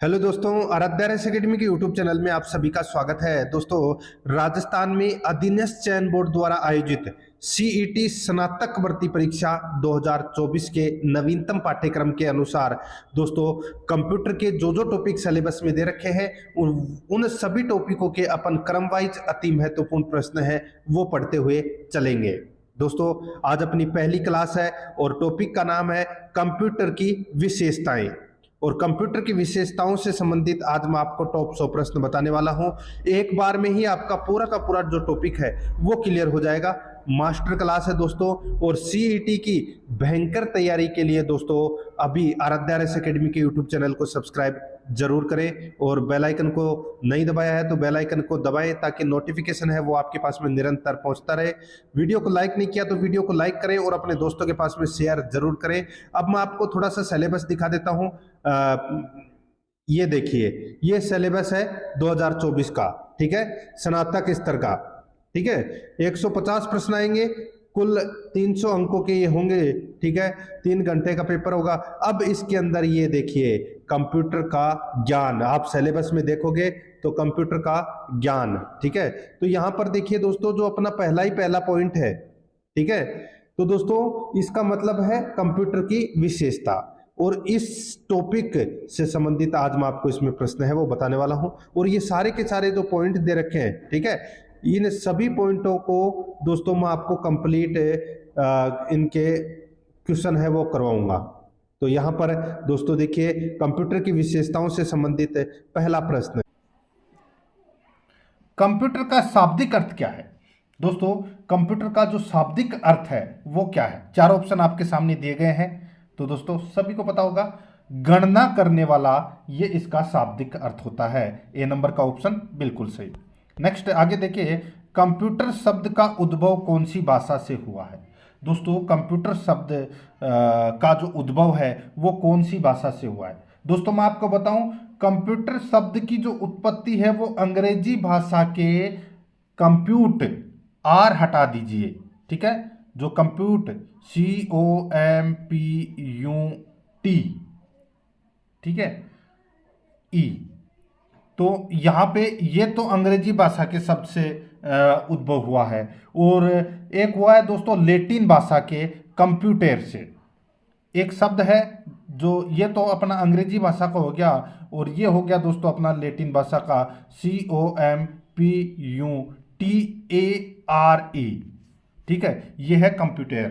Hello दोस्तों, Aaradhya race academy के YouTube channel में आप सभी का स्वागत है। दोस्तों, राजस्थान में अधीनस्थ चयन बोर्ड द्वारा आयोजित सीईटी स्नातक भर्ती परीक्षा 2024 के नवीनतम पाठ्यक्रम के अनुसार दोस्तों कंप्यूटर के जो टॉपिक सिलेबस में दे रखे हैं उन सभी टॉपिकों के अपन क्रम वाइज अति महत्वपूर्ण प्रश्न है वो पढ़ते हुए चलेंगे। दोस्तों, आज अपनी पहली क्लास है और टॉपिक का नाम है कंप्यूटर की विशेषताएं। और कंप्यूटर की विशेषताओं से संबंधित आज मैं आपको टॉप 100 प्रश्न बताने वाला हूं। एक बार में ही आपका पूरा का पूरा जो टॉपिक है वो क्लियर हो जाएगा। मास्टर क्लास है दोस्तों, और सीईटी की भयंकर तैयारी के लिए दोस्तों अभी आराध्या रेस एकेडमी के यूट्यूब चैनल को सब्सक्राइब जरूर करें और बेल आइकन को नहीं दबाया है तो बेल आइकन को दबाएं ताकि नोटिफिकेशन है वो आपके पास में निरंतर पहुंचता रहे। वीडियो को लाइक नहीं किया तो वीडियो को लाइक करें और अपने दोस्तों के पास में शेयर जरूर करें। अब मैं आपको थोड़ा सा सिलेबस दिखा देता हूं। ये देखिए, ये सिलेबस है 2024 का, ठीक है, स्नातक स्तर का, ठीक है। 150 प्रश्न आएंगे, कुल 300 अंकों के ये होंगे, ठीक है। 3 घंटे का पेपर होगा। अब इसके अंदर ये देखिए कंप्यूटर का ज्ञान, आप सिलेबस में देखोगे तो कंप्यूटर का ज्ञान, ठीक है। तो यहां पर देखिए दोस्तों, जो अपना पहला पॉइंट है, ठीक है, तो दोस्तों इसका मतलब है कंप्यूटर की विशेषता। और इस टॉपिक से संबंधित आज मैं आपको इसमें प्रश्न है वो बताने वाला हूं। और ये सारे के सारे जो पॉइंट दे रखे हैं, ठीक है, इन सभी पॉइंटों को दोस्तों मैं आपको कंप्लीट इनके क्वेश्चन है वो करवाऊंगा। तो यहां पर दोस्तों देखिए, कंप्यूटर की विशेषताओं से संबंधित पहला प्रश्न, कंप्यूटर का शाब्दिक अर्थ क्या है। दोस्तों, कंप्यूटर का जो शाब्दिक अर्थ है वो क्या है। 4 ऑप्शन आपके सामने दिए गए हैं। तो दोस्तों सभी को पता होगा, गणना करने वाला, ये इसका शाब्दिक अर्थ होता है। ए नंबर का ऑप्शन बिल्कुल सही। नेक्स्ट आगे देखिए, कंप्यूटर शब्द का उद्भव कौन सी भाषा से हुआ है। दोस्तों, कंप्यूटर शब्द का जो उद्भव है वो कौन सी भाषा से हुआ है। दोस्तों मैं आपको बताऊं, कंप्यूटर शब्द की जो उत्पत्ति है वो अंग्रेजी भाषा के कंप्यूट, आर हटा दीजिए, ठीक है, जो कंप्यूट COMPUT, ठीक है, ई, तो यहां पे ये तो अंग्रेजी भाषा के शब्द से उद्भव हुआ है। और एक हुआ है दोस्तों लेटिन भाषा के कंप्यूटर से। एक शब्द है जो, ये तो अपना अंग्रेजी भाषा का हो गया, और ये हो गया दोस्तों अपना लेटिन भाषा का COMPUTARE, ठीक है, ये है कंप्यूटर।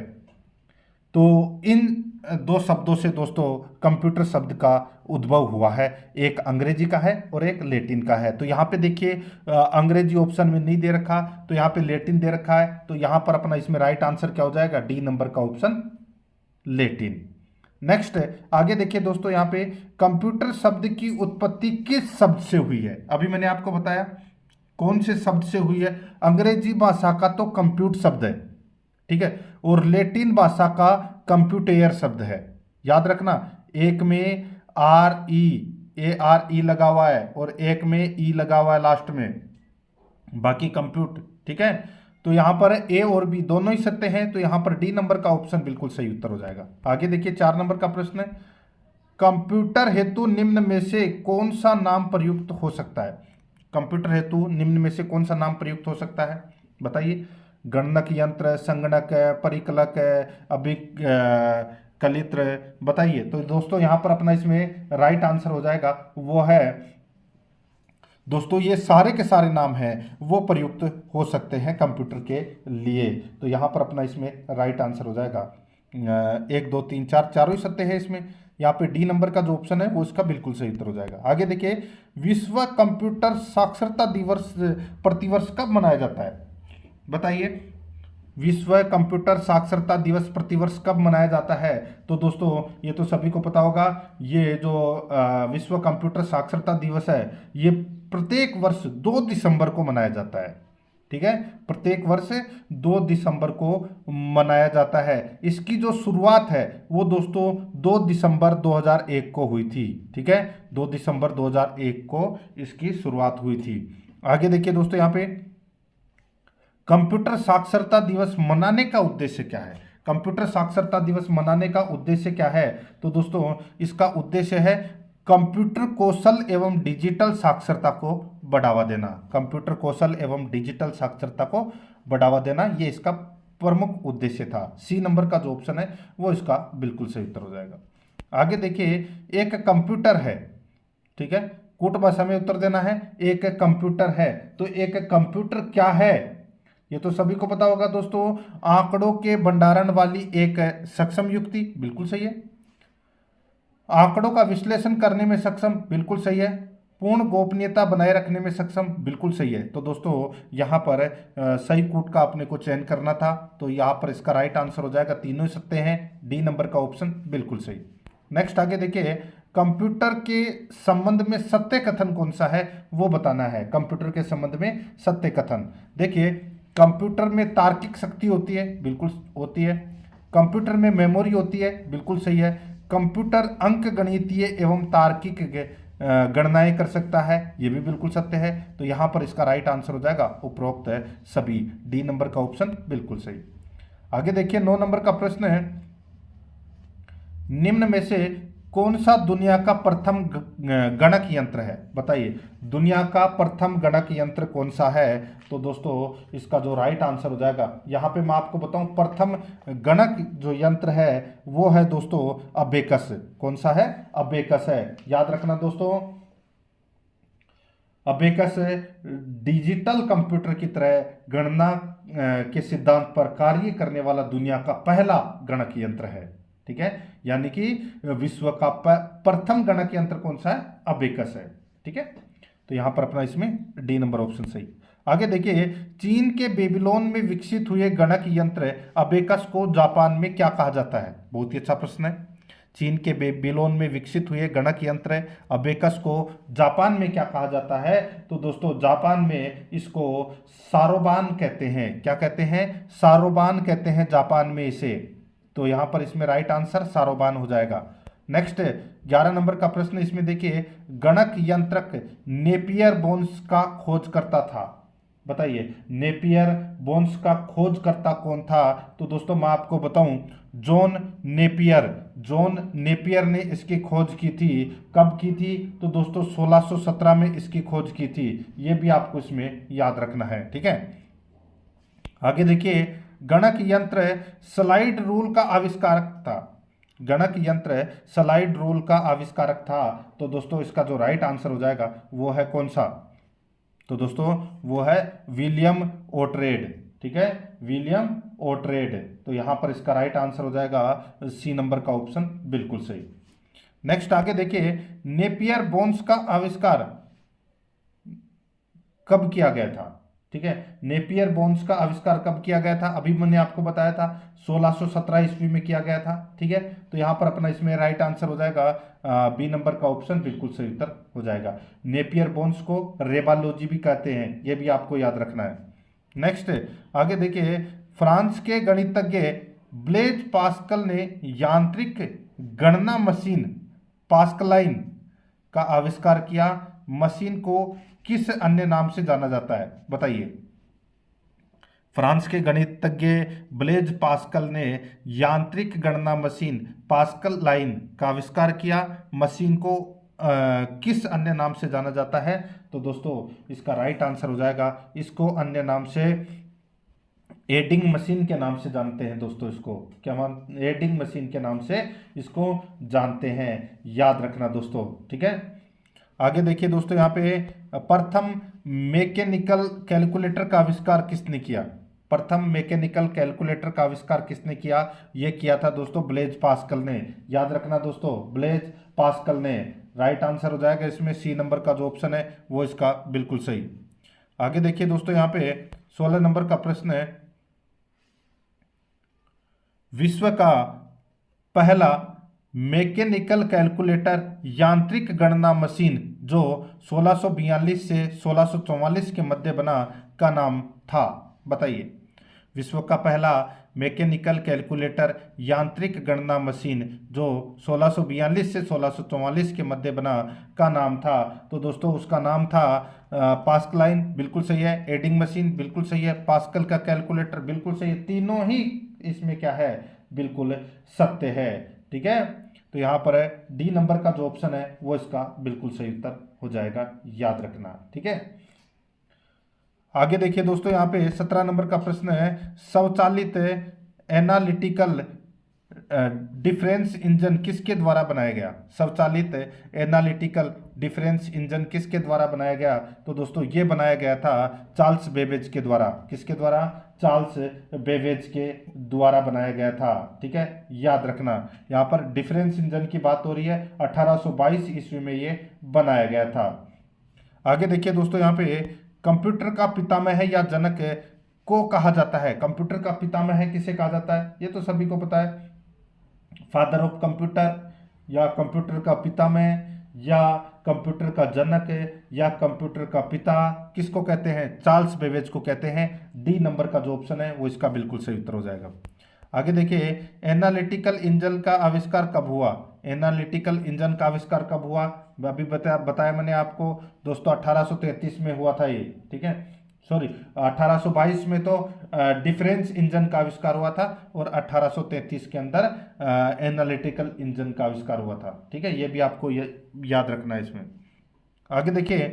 तो इन 2 शब्दों से दोस्तों कंप्यूटर शब्द का उद्भव हुआ है। एक अंग्रेजी का है और एक लेटिन का है। तो यहाँ पे देखिए अंग्रेजी ऑप्शन में नहीं दे रखा, तो यहाँ पे लेटिन दे रखा है। तो यहाँ पर अपना इसमें राइट आंसर क्या हो जाएगा, डी नंबर का ऑप्शन लेटिन। नेक्स्ट आगे देखिए दोस्तों, यहाँ पे कंप्यूटर शब्द की उत्पत्ति किस शब्द से हुई है। अभी मैंने आपको बताया कौन से शब्द से हुई है। अंग्रेजी भाषा का तो कंप्यूट शब्द है, ठीक है, और लेटिन भाषा का कंप्यूटर शब्द है। याद रखना, एक में ARE लगा हुआ है और एक में ई लगा हुआ है लास्ट में, बाकी कंप्यूट, ठीक है। तो यहां पर ए और बी दोनों ही सत्य हैं, तो यहां पर डी नंबर का ऑप्शन बिल्कुल सही उत्तर हो जाएगा। आगे देखिए 4 नंबर का प्रश्न है, कंप्यूटर हेतु निम्न में से कौन सा नाम प्रयुक्त हो सकता है। कंप्यूटर हेतु निम्न में से कौन सा नाम प्रयुक्त हो सकता है, बताइए। गणक यंत्र, संगणक, परिकलक, अभिकलित्र, बताइए। तो दोस्तों यहां पर अपना इसमें राइट आंसर हो जाएगा वो है दोस्तों, ये सारे के सारे नाम हैं वो प्रयुक्त हो सकते हैं कंप्यूटर के लिए। तो यहाँ पर अपना इसमें राइट आंसर हो जाएगा 1 2 3 4, चारों ही सत्य है इसमें। यहाँ पे डी नंबर का जो ऑप्शन है वो इसका बिल्कुल सही उत्तर हो जाएगा। आगे देखिए, विश्व कंप्यूटर साक्षरता दिवस प्रतिवर्ष कब मनाया जाता है, बताइए। विश्व कंप्यूटर साक्षरता दिवस प्रतिवर्ष कब मनाया जाता है। तो दोस्तों ये तो सभी को पता होगा, ये जो विश्व कंप्यूटर साक्षरता दिवस है ये प्रत्येक वर्ष 2 दिसंबर को मनाया जाता है, ठीक है, प्रत्येक वर्ष 2 दिसंबर को मनाया जाता है। इसकी जो शुरुआत है वो दोस्तों 2 दिसंबर 2001 को हुई थी, ठीक है, 2 दिसंबर 2001 को इसकी शुरुआत हुई थी। आगे देखिए दोस्तों, यहाँ पे कंप्यूटर साक्षरता दिवस मनाने का उद्देश्य क्या है। कंप्यूटर साक्षरता दिवस मनाने का उद्देश्य क्या है, तो दोस्तों इसका उद्देश्य है कंप्यूटर कौशल एवं डिजिटल साक्षरता को बढ़ावा देना। कंप्यूटर कौशल एवं डिजिटल साक्षरता को बढ़ावा देना, ये इसका प्रमुख उद्देश्य था। सी नंबर का जो ऑप्शन है वो इसका बिल्कुल सही उत्तर हो जाएगा। आगे देखिए, एक कंप्यूटर है, ठीक है, कूट भाषा में उत्तर देना है। एक कंप्यूटर है, तो एक कंप्यूटर क्या है, ये तो सभी को पता होगा दोस्तों। आंकड़ों के भंडारण वाली एक सक्षम युक्ति, बिल्कुल सही है। आंकड़ों का विश्लेषण करने में सक्षम, बिल्कुल सही है। पूर्ण गोपनीयता बनाए रखने में सक्षम, बिल्कुल सही है। तो दोस्तों यहाँ पर सही कूट का अपने को चयन करना था, तो यहाँ पर इसका राइट आंसर हो जाएगा, तीनों ही सत्य हैं, डी नंबर का ऑप्शन बिल्कुल सही। नेक्स्ट आगे देखिए, कंप्यूटर के संबंध में सत्य कथन कौन सा है वो बताना है। कंप्यूटर के संबंध में सत्य कथन, देखिए कंप्यूटर में तार्किक शक्ति होती है, बिल्कुल होती है। कंप्यूटर में मेमोरी होती है, बिल्कुल सही है। कंप्यूटर अंक गणितीय एवं तार्किक गणनाएं कर सकता है, ये भी बिल्कुल सत्य है। तो यहाँ पर इसका राइट आंसर हो जाएगा उपरोक्त है सभी, डी नंबर का ऑप्शन बिल्कुल सही। आगे देखिए 9 नंबर का प्रश्न है, निम्न में से कौन सा दुनिया का प्रथम गणक यंत्र है, बताइए दुनिया का प्रथम गणक यंत्र कौन सा है। तो दोस्तों इसका जो राइट आंसर हो जाएगा, यहाँ पे मैं आपको बताऊं प्रथम गणक जो यंत्र है वो है दोस्तों अबेकस। कौन सा है, अबेकस है, याद रखना दोस्तों। अबेकस डिजिटल कंप्यूटर की तरह गणना के सिद्धांत पर कार्य करने वाला दुनिया का पहला गणक यंत्र है, ठीक है। यानी कि विश्व का प्रथम गणक यंत्र कौन सा है, अबेकस है, ठीक है। तो यहां पर अपना इसमें डी नंबर ऑप्शन सही। आगे देखिए, चीन के बेबीलोन में विकसित हुए गणक यंत्र अबेकस को जापान में क्या कहा जाता है, बहुत ही अच्छा प्रश्न है। चीन के बेबीलोन में विकसित हुए गणक यंत्र अबेकस को जापान में क्या कहा जाता है। तो दोस्तों जापान में इसको सारोबान कहते हैं। क्या कहते हैं, सारोबान कहते हैं जापान में इसे। तो यहां पर इसमें राइट आंसर सारोबान हो जाएगा। नेक्स्ट 11 नंबर का प्रश्न, इसमें देखिए गणक यंत्रक नेपियर बोन्स का खोजकर्ता था, बताइए नेपियर बोन्स का खोजकर्ता कौन था। तो दोस्तों मैं आपको बताऊं, जॉन नेपियर। जॉन नेपियर ने इसकी खोज की थी, कब की थी, तो दोस्तों 1617 में इसकी खोज की थी, ये भी आपको इसमें याद रखना है, ठीक है। आगे देखिए, गणक यंत्र स्लाइड रूल का आविष्कारक था। गणक यंत्र स्लाइड रूल का आविष्कारक था। तो दोस्तों इसका जो राइट आंसर हो जाएगा वो है कौन सा, तो दोस्तों वो है विलियम ओट्रेड, ठीक है, विलियम ओट्रेड। तो यहां पर इसका राइट आंसर हो जाएगा सी नंबर का ऑप्शन बिल्कुल सही। नेक्स्ट आगे देखिए, नेपियर बोन्स का आविष्कार कब किया गया था, ठीक है। नेपियर बोन्स का आविष्कार कब किया गया था, अभी मैंने आपको बताया था 1617 ईस्वी में किया गया था, ठीक है। तो यहां पर अपना इसमें राइट आंसर हो जाएगा बी नंबर का ऑप्शन बिल्कुल सही उत्तर हो जाएगा। नेपियर बोन्स को रेबालोजी भी कहते हैं, यह भी आपको याद रखना है। नेक्स्ट आगे देखिए, फ्रांस के गणितज्ञ ब्लेज पास्कल ने यांत्रिक गणना मशीन पास्कलाइन का आविष्कार किया। मशीन को किस अन्य नाम से जाना जाता है, बताइए। फ्रांस के गणितज्ञ ब्लेज पास्कल ने यांत्रिक गणना मशीन पास्कल लाइन का आविष्कार किया। मशीन को किस अन्य नाम से जाना जाता है। तो दोस्तों इसका राइट आंसर हो जाएगा, इसको अन्य नाम से एडिंग मशीन के नाम से जानते हैं दोस्तों। इसको क्या एडिंग मशीन के नाम से इसको जानते हैं, याद रखना दोस्तों, ठीक है। आगे देखिए दोस्तों, यहाँ पे प्रथम मैकेनिकल कैलकुलेटर का आविष्कार किसने किया। प्रथम मैकेनिकल कैलकुलेटर का आविष्कार किसने किया, ये किया था दोस्तों ब्लेज पास्कल ने, याद रखना दोस्तों, ब्लेज पास्कल ने। राइट आंसर हो जाएगा इसमें सी नंबर का जो ऑप्शन है वो इसका बिल्कुल सही। आगे देखिए दोस्तों, यहाँ पे 16 नंबर का प्रश्न है, विश्व का पहला मैकेनिकल कैलकुलेटर यांत्रिक गणना मशीन जो 1642 से 1644 के मध्य बना का नाम था, बताइए। विश्व का पहला मैकेनिकल कैलकुलेटर यांत्रिक गणना मशीन जो 1642 से 1644 के मध्य बना का नाम था। तो दोस्तों उसका नाम था पास्कलाइन, बिल्कुल सही है। एडिंग मशीन बिल्कुल सही है। पास्कल का कैलकुलेटर बिल्कुल सही है। तीनों ही इसमें क्या है, बिल्कुल सत्य है, ठीक है। तो यहाँ पर डी नंबर का जो ऑप्शन है वो इसका बिल्कुल सही उत्तर हो जाएगा, याद रखना। ठीक है, आगे देखिए दोस्तों, यहाँ पे 17 नंबर का प्रश्न है, स्वचालित एनालिटिकल डिफरेंस इंजन किसके द्वारा बनाया गया? स्वचालित एनालिटिकल डिफरेंस इंजन किसके द्वारा बनाया गया? तो दोस्तों ये बनाया गया था चार्ल्स बेबेज के द्वारा। किसके द्वारा? चार्ल्स बेबेज के द्वारा बनाया गया था। ठीक है, याद रखना, यहाँ पर डिफरेंस इंजन की बात हो रही है, 1822 ईस्वी में ये बनाया गया था। आगे देखिए दोस्तों, यहाँ पे कंप्यूटर का पितामह या जनक को कहा जाता है। कंप्यूटर का पितामह किसे कहा जाता है? ये तो सभी को पता है, फादर ऑफ कंप्यूटर, या कंप्यूटर का पितामह, या कंप्यूटर का जनक, या कंप्यूटर का पिता, किसको कहते हैं? चार्ल्स बेबेज को कहते हैं। डी नंबर का जो ऑप्शन है वो इसका बिल्कुल सही उत्तर हो जाएगा। आगे देखिए, एनालिटिकल इंजन का आविष्कार कब हुआ? एनालिटिकल इंजन का आविष्कार कब हुआ? अभी बताया मैंने आपको दोस्तों, 1833 में हुआ था ये। ठीक है, सॉरी 1822 में तो डिफरेंस इंजन का आविष्कार हुआ था, और 1833 के अंदर एनालिटिकल इंजन का आविष्कार हुआ था। ठीक है, ये भी आपको याद रखना है इसमें। आगे देखिए,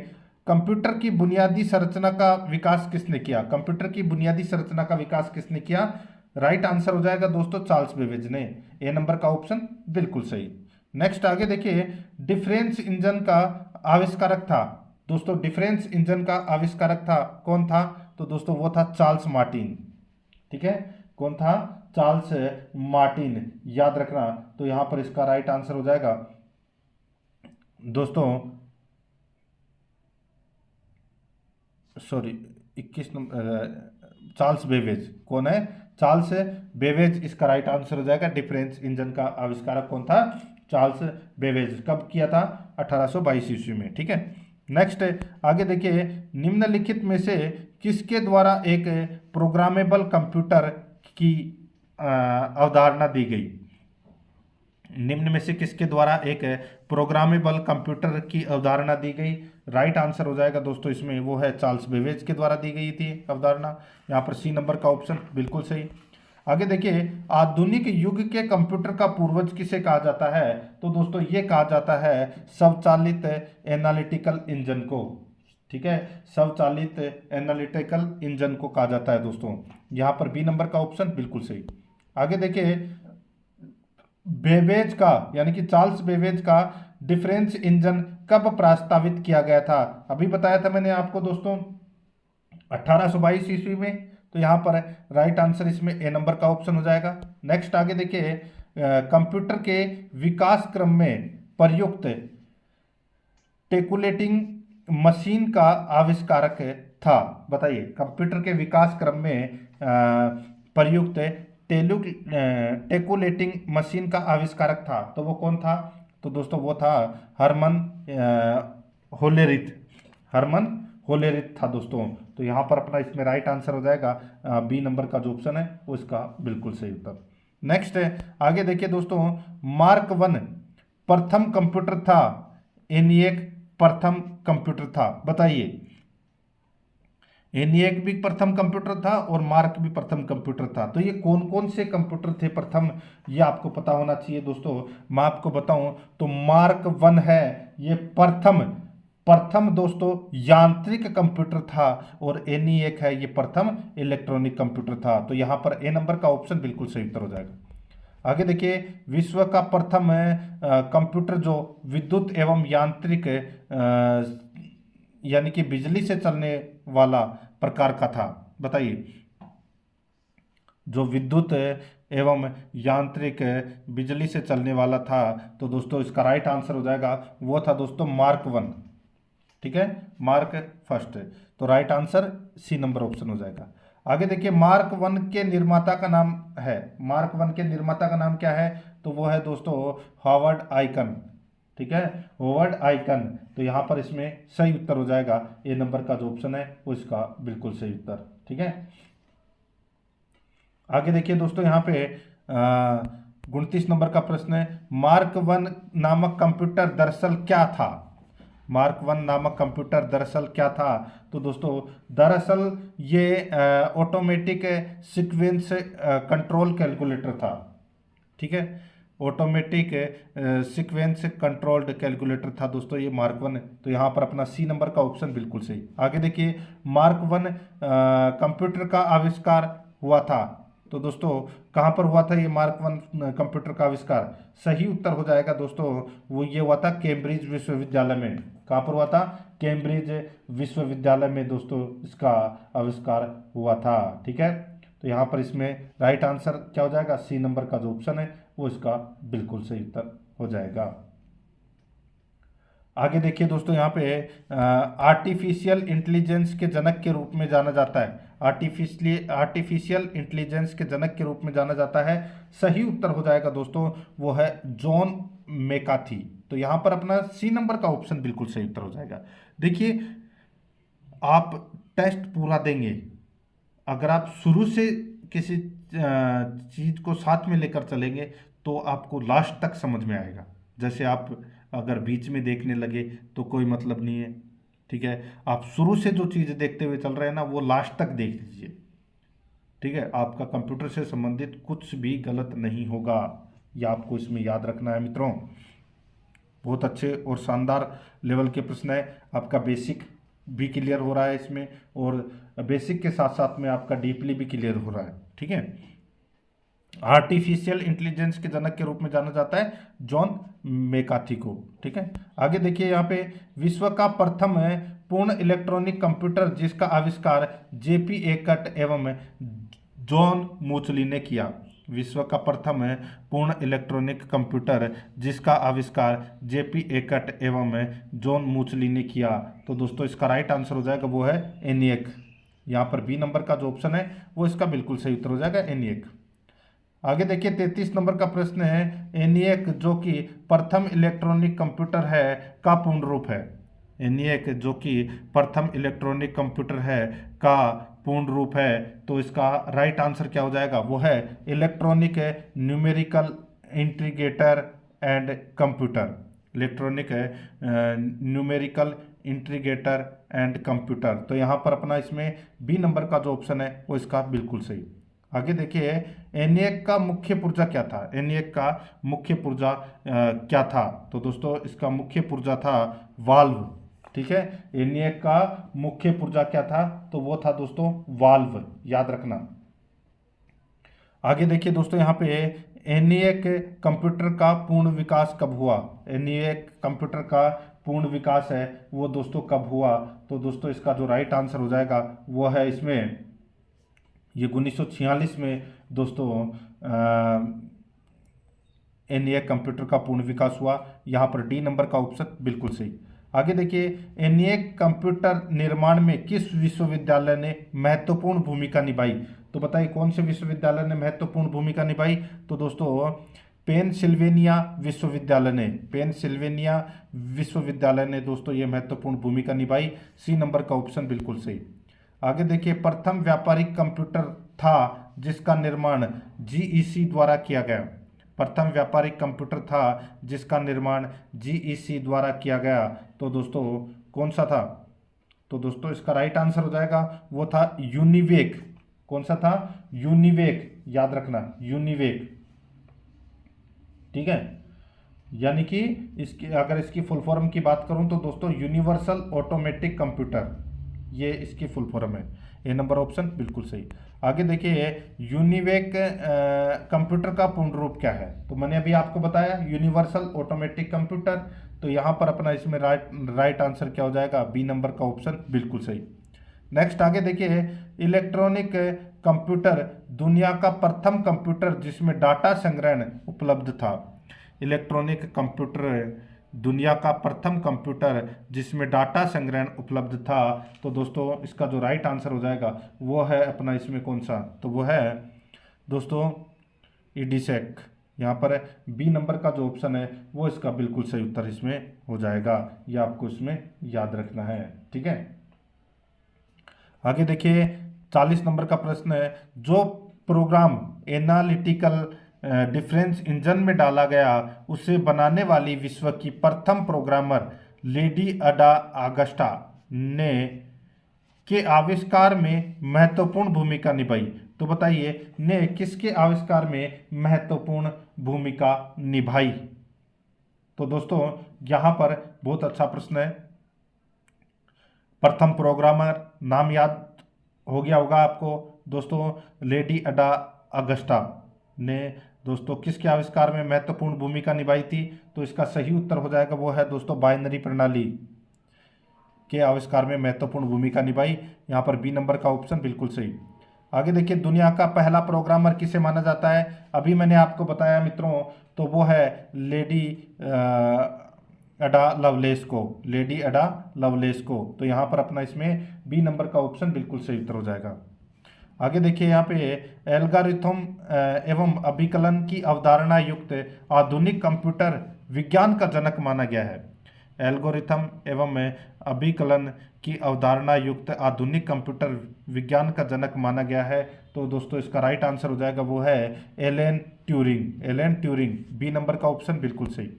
कंप्यूटर की बुनियादी संरचना का विकास किसने किया? कंप्यूटर की बुनियादी संरचना का विकास किसने किया? राइट आंसर हो जाएगा दोस्तों चार्ल्स बेबेज ने। ए नंबर का ऑप्शन बिल्कुल सही। नेक्स्ट आगे देखिए, डिफरेंस इंजन का आविष्कारक था। दोस्तों डिफरेंस इंजन का आविष्कारक था, कौन था? तो दोस्तों वो था चार्ल्स मार्टिन। ठीक है, कौन था? चार्ल्स मार्टिन, याद रखना। तो यहां पर इसका राइट आंसर हो जाएगा दोस्तों, सॉरी 21 नंबर, चार्ल्स बेबेज। कौन है? चार्ल्स बेबेज इसका राइट आंसर हो जाएगा। डिफरेंस इंजन का आविष्कारक कौन था? Charles Babbage. कब किया था? 1822 ईस्वी में। ठीक है, नेक्स्ट आगे देखिए, निम्नलिखित में से किसके द्वारा एक प्रोग्रामेबल कंप्यूटर की अवधारणा दी गई? निम्न में से किसके द्वारा एक प्रोग्रामेबल कंप्यूटर की अवधारणा दी गई? राइट आंसर हो जाएगा दोस्तों इसमें वो है चार्ल्स बेबेज के द्वारा दी गई थी अवधारणा। यहाँ पर सी नंबर का ऑप्शन बिल्कुल सही। आगे देखिए, आधुनिक युग के कंप्यूटर का पूर्वज किसे कहा जाता है? तो दोस्तों ये कहा जाता है स्वचालित एनालिटिकल इंजन को। ठीक है, स्वचालित एनालिटिकल इंजन को कहा जाता है दोस्तों। यहाँ पर बी नंबर का ऑप्शन बिल्कुल सही। आगे देखिए, बेबेज का यानी कि चार्ल्स बेबेज का डिफरेंस इंजन कब प्रस्तावित किया गया था? अभी बताया था मैंने आपको दोस्तों 1822 ईस्वी में। तो यहाँ पर राइट आंसर इसमें ए नंबर का ऑप्शन हो जाएगा। नेक्स्ट आगे देखिए, कंप्यूटर के विकास क्रम में प्रयुक्त टेकुलेटिंग मशीन का आविष्कारक था। बताइए, कंप्यूटर के विकास क्रम में प्रयुक्त टेकुलेटिंग मशीन का आविष्कारक था, तो वो कौन था? तो दोस्तों वो था हरमन होलेरिथ। हरमन होलेरिथ था दोस्तों। तो यहाँ पर अपना इसमें राइट आंसर हो जाएगा बी नंबर का जो ऑप्शन है वो इसका बिल्कुल सही उत्तर। नेक्स्ट आगे देखिए दोस्तों, मार्क 1 प्रथम कंप्यूटर था, एनिएक प्रथम कंप्यूटर था। बताइए, एनिएक भी प्रथम कंप्यूटर था और मार्क भी प्रथम कंप्यूटर था। तो ये कौन कौन से कंप्यूटर थे प्रथम, ये आपको पता होना चाहिए दोस्तों। मैं आपको बताऊं तो मार्क 1 है ये प्रथम दोस्तों यांत्रिक कंप्यूटर था, और एनिएक है ये प्रथम इलेक्ट्रॉनिक कंप्यूटर था। तो यहाँ पर ए नंबर का ऑप्शन बिल्कुल सही उत्तर हो जाएगा। आगे देखिए, विश्व का प्रथम कंप्यूटर जो विद्युत एवं यांत्रिक यानी कि बिजली से चलने वाला प्रकार का था। बताइए, जो विद्युत एवं यांत्रिक बिजली से चलने वाला था, तो दोस्तों इसका राइट आंसर हो जाएगा वो था दोस्तों मार्क 1। ठीक है, मार्क फर्स्ट। तो right answer C number option हो जाएगा। आगे देखिए, मार्क 1 के निर्माता का नाम है। मार्क 1 के निर्माता का नाम क्या है? तो वो है दोस्तों हॉवर्ड आइकन। ठीक है, हॉवर्ड आइकन। तो यहाँ पर इसमें सही उत्तर हो जाएगा ए नंबर का जो ऑप्शन है वो इसका बिल्कुल सही उत्तर। ठीक है, आगे देखिए दोस्तों, यहाँ पे 29 नंबर का प्रश्न है, मार्क 1 नामक कंप्यूटर दरअसल क्या था? मार्क 1 नामक कंप्यूटर दरअसल क्या था? तो दोस्तों दरअसल ये ऑटोमेटिक सीक्वेंस कंट्रोल कैलकुलेटर था। ठीक है, ऑटोमेटिक सीक्वेंस कंट्रोल्ड कैलकुलेटर था दोस्तों, ये मार्क 1 है। तो यहाँ पर अपना सी नंबर का ऑप्शन बिल्कुल सही। आगे देखिए, मार्क 1 कंप्यूटर का आविष्कार हुआ था, तो दोस्तों कहाँ पर हुआ था ये मार्क 1 कंप्यूटर का आविष्कार? सही उत्तर हो जाएगा दोस्तों, वो ये हुआ था कैम्ब्रिज विश्वविद्यालय में। कहाँ पर हुआ था? कैम्ब्रिज विश्वविद्यालय में दोस्तों इसका आविष्कार हुआ था। ठीक है, तो यहाँ पर इसमें राइट आंसर क्या हो जाएगा? सी नंबर का जो ऑप्शन है वो इसका बिल्कुल सही उत्तर हो जाएगा। आगे देखिए दोस्तों, यहाँ पे आर्टिफिशियल इंटेलिजेंस के जनक के रूप में जाना जाता है। आर्टिफिशियल इंटेलिजेंस के जनक के रूप में जाना जाता है। सही उत्तर हो जाएगा दोस्तों, वो है जॉन मैकार्थी। तो यहाँ पर अपना सी नंबर का ऑप्शन बिल्कुल सही उत्तर हो जाएगा। देखिए, आप टेस्ट पूरा देंगे, अगर आप शुरू से किसी चीज़ को साथ में लेकर चलेंगे तो आपको लास्ट तक समझ में आएगा। जैसे आप अगर बीच में देखने लगे तो कोई मतलब नहीं है। ठीक है, आप शुरू से जो चीज़ देखते हुए चल रहे हैं ना, वो लास्ट तक देख लीजिए। ठीक है, आपका कंप्यूटर से संबंधित कुछ भी गलत नहीं होगा, यह आपको इसमें याद रखना है मित्रों। बहुत अच्छे और शानदार लेवल के प्रश्न है। आपका बेसिक भी क्लियर हो रहा है इसमें, और बेसिक के साथ साथ में आपका डीपली भी क्लियर हो रहा है। ठीक है, आर्टिफिशियल इंटेलिजेंस के जनक के रूप में जाना जाता है जॉन मैकार्थी को। ठीक है, आगे देखिए, यहाँ पे विश्व का प्रथम पूर्ण इलेक्ट्रॉनिक कंप्यूटर जिसका आविष्कार जेपी एकट एवं जॉन मूचली ने किया। विश्व का प्रथम पूर्ण इलेक्ट्रॉनिक कंप्यूटर जिसका आविष्कार जेपी एकट एवं जॉन मूचली ने किया। तो दोस्तों इसका राइट आंसर हो जाएगा वो है एनिएक। यहाँ पर बी नंबर का जो ऑप्शन है वो इसका बिल्कुल सही उत्तर हो जाएगा, एनिएक। आगे देखिए, 33 नंबर का प्रश्न है, एनिएक जो कि प्रथम इलेक्ट्रॉनिक कंप्यूटर है का पूर्ण रूप है। एनिएक जो कि प्रथम इलेक्ट्रॉनिक कंप्यूटर है का पूर्ण रूप है, तो इसका राइट आंसर क्या हो जाएगा? वो है electronic numerical integrator and computer. Electronic numerical integrator and computer. तो यहाँ पर अपना इसमें बी नंबर का जो ऑप्शन है वो इसका बिल्कुल सही। आगे देखिए, एनिएक का मुख्य पुर्जा क्या था? एनिएक का मुख्य पुर्जा क्या था? तो दोस्तों इसका मुख्य पुर्जा था वाल्व। ठीक है, एनिएक का मुख्य पुर्जा क्या था? तो वो था दोस्तों वाल्व, याद रखना। आगे देखिए दोस्तों, यहाँ पे एनिएक कंप्यूटर का पूर्ण विकास कब हुआ? एनिएक कंप्यूटर का पूर्ण विकास है वो दोस्तों कब हुआ? तो दोस्तों इसका जो राइट आंसर हो जाएगा वो है इसमें, ये 1946 में दोस्तों एनिएक कंप्यूटर का पूर्ण विकास हुआ। यहाँ पर डी नंबर का ऑप्शन बिल्कुल सही। आगे देखिए, एनिएक कंप्यूटर निर्माण में किस विश्वविद्यालय ने महत्वपूर्ण भूमिका निभाई? तो बताइए कौन से विश्वविद्यालय ने महत्वपूर्ण भूमिका निभाई? तो दोस्तों पेनसिल्वेनिया विश्वविद्यालय ने दोस्तों ये महत्वपूर्ण भूमिका निभाई। सी नंबर का ऑप्शन बिल्कुल सही। आगे देखिए, प्रथम व्यापारिक कंप्यूटर था जिसका निर्माण जीईसी द्वारा किया गया। प्रथम व्यापारिक कंप्यूटर था जिसका निर्माण जीईसी द्वारा किया गया, तो दोस्तों कौन सा था? तो दोस्तों इसका राइट आंसर हो जाएगा वो था यूनिवेक। कौन सा था? यूनिवेक, याद रखना, यूनिवेक। ठीक है, यानी कि इसकी अगर इसकी फुल फॉर्म की बात करूं तो दोस्तों यूनिवर्सल ऑटोमेटिक कंप्यूटर, ये इसकी फुल फॉर्म है। ए नंबर ऑप्शन बिल्कुल सही। आगे देखिए, यूनिवेक कंप्यूटर का पूर्ण रूप क्या है? तो मैंने अभी आपको बताया यूनिवर्सल ऑटोमेटिक कंप्यूटर। तो यहाँ पर अपना इसमें राइट आंसर क्या हो जाएगा? बी नंबर का ऑप्शन बिल्कुल सही। नेक्स्ट आगे देखिए, इलेक्ट्रॉनिक कंप्यूटर दुनिया का प्रथम कंप्यूटर जिसमें डाटा संग्रहण उपलब्ध था। इलेक्ट्रॉनिक कंप्यूटर दुनिया का प्रथम कंप्यूटर जिसमें डाटा संग्रहण उपलब्ध था। तो दोस्तों इसका जो राइट आंसर हो जाएगा वो है अपना इसमें कौन सा? तो वो है दोस्तों ईडीसेक। यहाँ पर बी नंबर का जो ऑप्शन है वो इसका बिल्कुल सही उत्तर इसमें हो जाएगा, ये आपको इसमें याद रखना है। ठीक है, आगे देखिए 40 नंबर का प्रश्न है, जो प्रोग्राम एनालिटिकल डिफरेंस इंजन में डाला गया उसे बनाने वाली विश्व की प्रथम प्रोग्रामर लेडी अडा अगस्टा ने के आविष्कार में महत्वपूर्ण भूमिका निभाई। तो बताइए ने किसके आविष्कार में महत्वपूर्ण भूमिका निभाई। तो दोस्तों यहाँ पर बहुत अच्छा प्रश्न है। प्रथम प्रोग्रामर नाम याद हो गया होगा आपको दोस्तों, लेडी अडा अगस्टा ने दोस्तों किसके आविष्कार में महत्वपूर्ण भूमिका निभाई थी। तो इसका सही उत्तर हो जाएगा वो है दोस्तों बाइनरी प्रणाली के आविष्कार में महत्वपूर्ण भूमिका निभाई। यहाँ पर बी नंबर का ऑप्शन बिल्कुल सही। आगे देखिए, दुनिया का पहला प्रोग्रामर किसे माना जाता है। अभी मैंने आपको बताया मित्रों, तो वो है लेडी अडा लवलेस को, लेडी अडा लवलेस को। तो यहाँ पर अपना इसमें बी नंबर का ऑप्शन बिल्कुल सही उत्तर हो जाएगा। आगे देखिए, यहाँ पे एल्गोरिथम एवं अभिकलन की अवधारणा युक्त आधुनिक कंप्यूटर विज्ञान का जनक माना गया है। एल्गोरिथम एवं अभिकलन की अवधारणा युक्त आधुनिक कंप्यूटर विज्ञान का जनक माना गया है। तो दोस्तों इसका राइट आंसर हो जाएगा वो है Alan Turing, Alan Turing. B number का ऑप्शन बिल्कुल सही।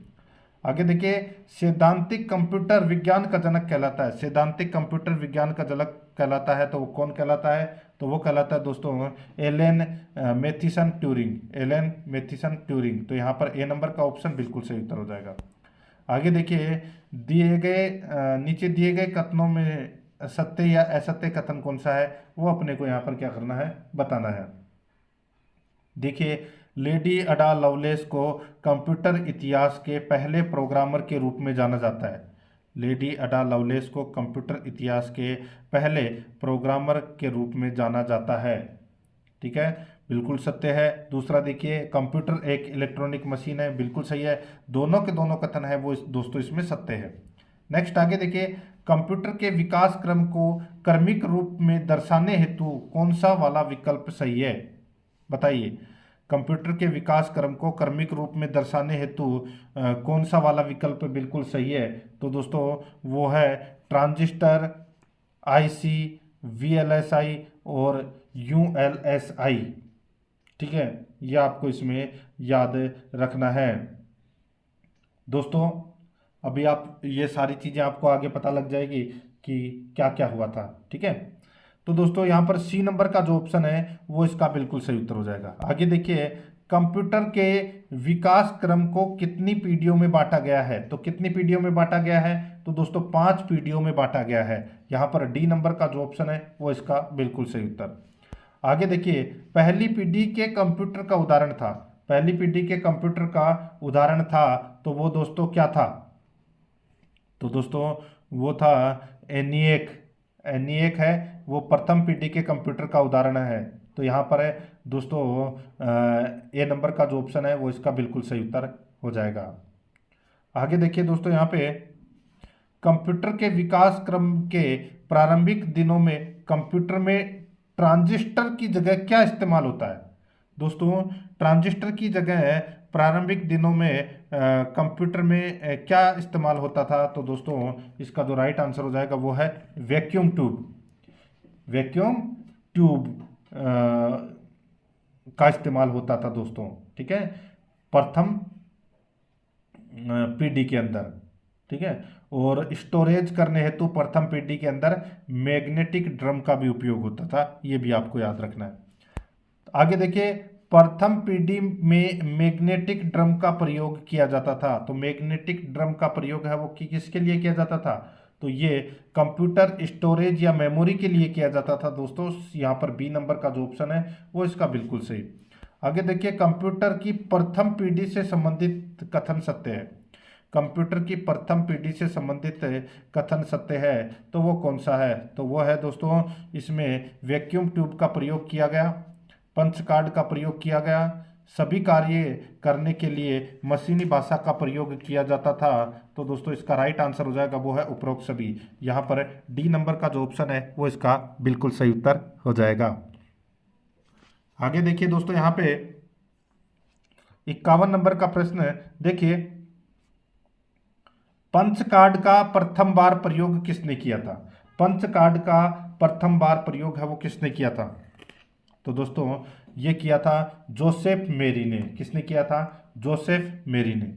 आगे देखिए, सैद्धांतिक कंप्यूटर विज्ञान का जनक कहलाता है, सैद्धांतिक कंप्यूटर विज्ञान का जनक कहलाता है तो वो कौन कहलाता है। तो वो कहलाता है दोस्तों एलन मैथिसन ट्यूरिंग, एलन मैथिसन ट्यूरिंग। तो यहाँ पर ए नंबर का ऑप्शन बिल्कुल सही उत्तर हो जाएगा। आगे देखिए, दिए गए नीचे दिए गए कथनों में सत्य या असत्य कथन कौन सा है, वो अपने को यहाँ पर क्या करना है, बताना है। देखिए, लेडी अडा लवलेस को कंप्यूटर इतिहास के पहले प्रोग्रामर के रूप में जाना जाता है। लेडी अडा लवलेस को कंप्यूटर इतिहास के पहले प्रोग्रामर के रूप में जाना जाता है। ठीक है, बिल्कुल सत्य है। दूसरा देखिए, कंप्यूटर एक इलेक्ट्रॉनिक मशीन है, बिल्कुल सही है। दोनों के दोनों कथन है वो दोस्तों इसमें सत्य है। नेक्स्ट आगे देखिए, कंप्यूटर के विकास क्रम को क्रमिक रूप में दर्शाने हेतु कौन सा वाला विकल्प सही है, बताइए। कंप्यूटर के विकास क्रम को क्रमिक रूप में दर्शाने हेतु कौन सा वाला विकल्प बिल्कुल सही है। तो दोस्तों वो है ट्रांजिस्टर, आईसी, वीएलएसआई और यूएलएसआई। ठीक है, ये आपको इसमें याद रखना है दोस्तों। अभी आप ये सारी चीज़ें आपको आगे पता लग जाएगी कि क्या क्या हुआ था। ठीक है, तो दोस्तों यहाँ पर सी नंबर का जो ऑप्शन है वो इसका बिल्कुल सही उत्तर हो जाएगा। आगे देखिए, कंप्यूटर के विकास क्रम को कितनी पीढ़ियों में बांटा गया है। तो कितनी पीढ़ियों में बांटा गया है, तो दोस्तों 5 पीढ़ियों में बांटा गया है। यहाँ पर डी नंबर का जो ऑप्शन है वो इसका बिल्कुल सही उत्तर। आगे देखिए, पहली पीढ़ी के कंप्यूटर का उदाहरण था, पहली पीढ़ी के कंप्यूटर का उदाहरण था तो वो दोस्तों क्या था। तो दोस्तों वो था एनिएक, एनिएक है वो प्रथम पीढ़ी के कंप्यूटर का उदाहरण है। तो यहाँ पर है दोस्तों ए नंबर का जो ऑप्शन है वो इसका बिल्कुल सही उत्तर हो जाएगा। आगे देखिए दोस्तों, यहाँ पे कंप्यूटर के विकास क्रम के प्रारंभिक दिनों में कंप्यूटर में ट्रांजिस्टर की जगह क्या इस्तेमाल होता है। दोस्तों ट्रांजिस्टर की जगह प्रारंभिक दिनों में कंप्यूटर में क्या इस्तेमाल होता था। तो दोस्तों इसका जो राइट आंसर हो जाएगा वो है वैक्यूम ट्यूब, वैक्यूम ट्यूब का इस्तेमाल होता था दोस्तों। ठीक है, प्रथम पीढ़ी के अंदर। ठीक है, और स्टोरेज करने हेतु प्रथम पीढ़ी के अंदर मैग्नेटिक ड्रम का भी उपयोग होता था, ये भी आपको याद रखना है। आगे देखिए, प्रथम पीढ़ी में मैग्नेटिक ड्रम का प्रयोग किया जाता था। तो मैग्नेटिक ड्रम का प्रयोग है वो किसके लिए किया जाता था। तो ये कंप्यूटर स्टोरेज या मेमोरी के लिए किया जाता था दोस्तों। यहाँ पर बी नंबर का जो ऑप्शन है वो इसका बिल्कुल सही। आगे देखिए, कंप्यूटर की प्रथम पीढ़ी से संबंधित कथन सत्य है, कंप्यूटर की प्रथम पीढ़ी से संबंधित कथन सत्य है तो वो कौन सा है। तो वो है दोस्तों इसमें वैक्यूम ट्यूब का प्रयोग किया गया, पंच कार्ड का प्रयोग किया गया, सभी कार्य करने के लिए मशीनी भाषा का प्रयोग किया जाता था। तो दोस्तों इसका राइट आंसर हो जाएगा वो है उपरोक्त सभी। यहाँ पर डी नंबर का जो ऑप्शन है वो इसका बिल्कुल सही उत्तर हो जाएगा। आगे देखिए दोस्तों, यहाँ पे 51 नंबर का प्रश्न देखिए, पंच कार्ड का प्रथम बार प्रयोग किसने किया था। पंच कार्ड का प्रथम बार प्रयोग है वो किसने किया था। तो दोस्तों ये किया था जोसेफ मेरी ने। किसने किया था, जोसेफ मेरी ने।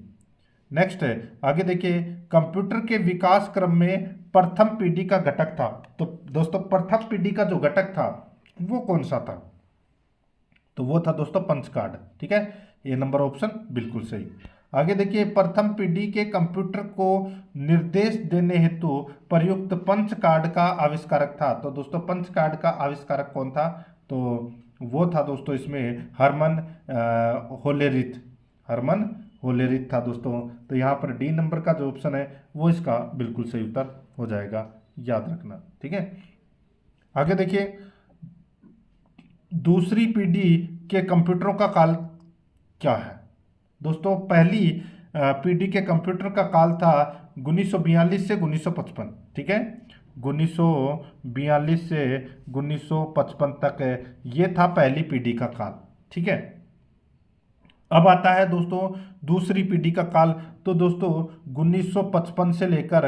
नेक्स्ट है, आगे देखिए, कंप्यूटर के विकास क्रम में प्रथम पीढ़ी का घटक था। तो दोस्तों प्रथम पीढ़ी का जो घटक था वो कौन सा था। तो वो था दोस्तों पंच कार्ड। ठीक है, ये नंबर ऑप्शन बिल्कुल सही। आगे देखिए, प्रथम पीढ़ी के कंप्यूटर को निर्देश देने हेतु प्रयुक्त पंच कार्ड का आविष्कारक था। तो दोस्तों पंच कार्ड का आविष्कारक कौन था? तो वो था दोस्तों इसमें हरमन होलेरिथ। हरमन होलेरिथ था दोस्तों। तो यहाँ पर डी नंबर का जो ऑप्शन है वो इसका बिल्कुल सही उत्तर हो जाएगा, याद रखना। ठीक है, आगे देखिए, दूसरी पीढ़ी के कंप्यूटरों का काल क्या है? दोस्तों पहली पीढ़ी के कंप्यूटर का काल था 1942 से 1955। ठीक है, 1942 से 1955 तक ये था पहली पीढ़ी का काल। ठीक है, अब आता है दोस्तों दूसरी पीढ़ी का काल। तो दोस्तों 1955 से लेकर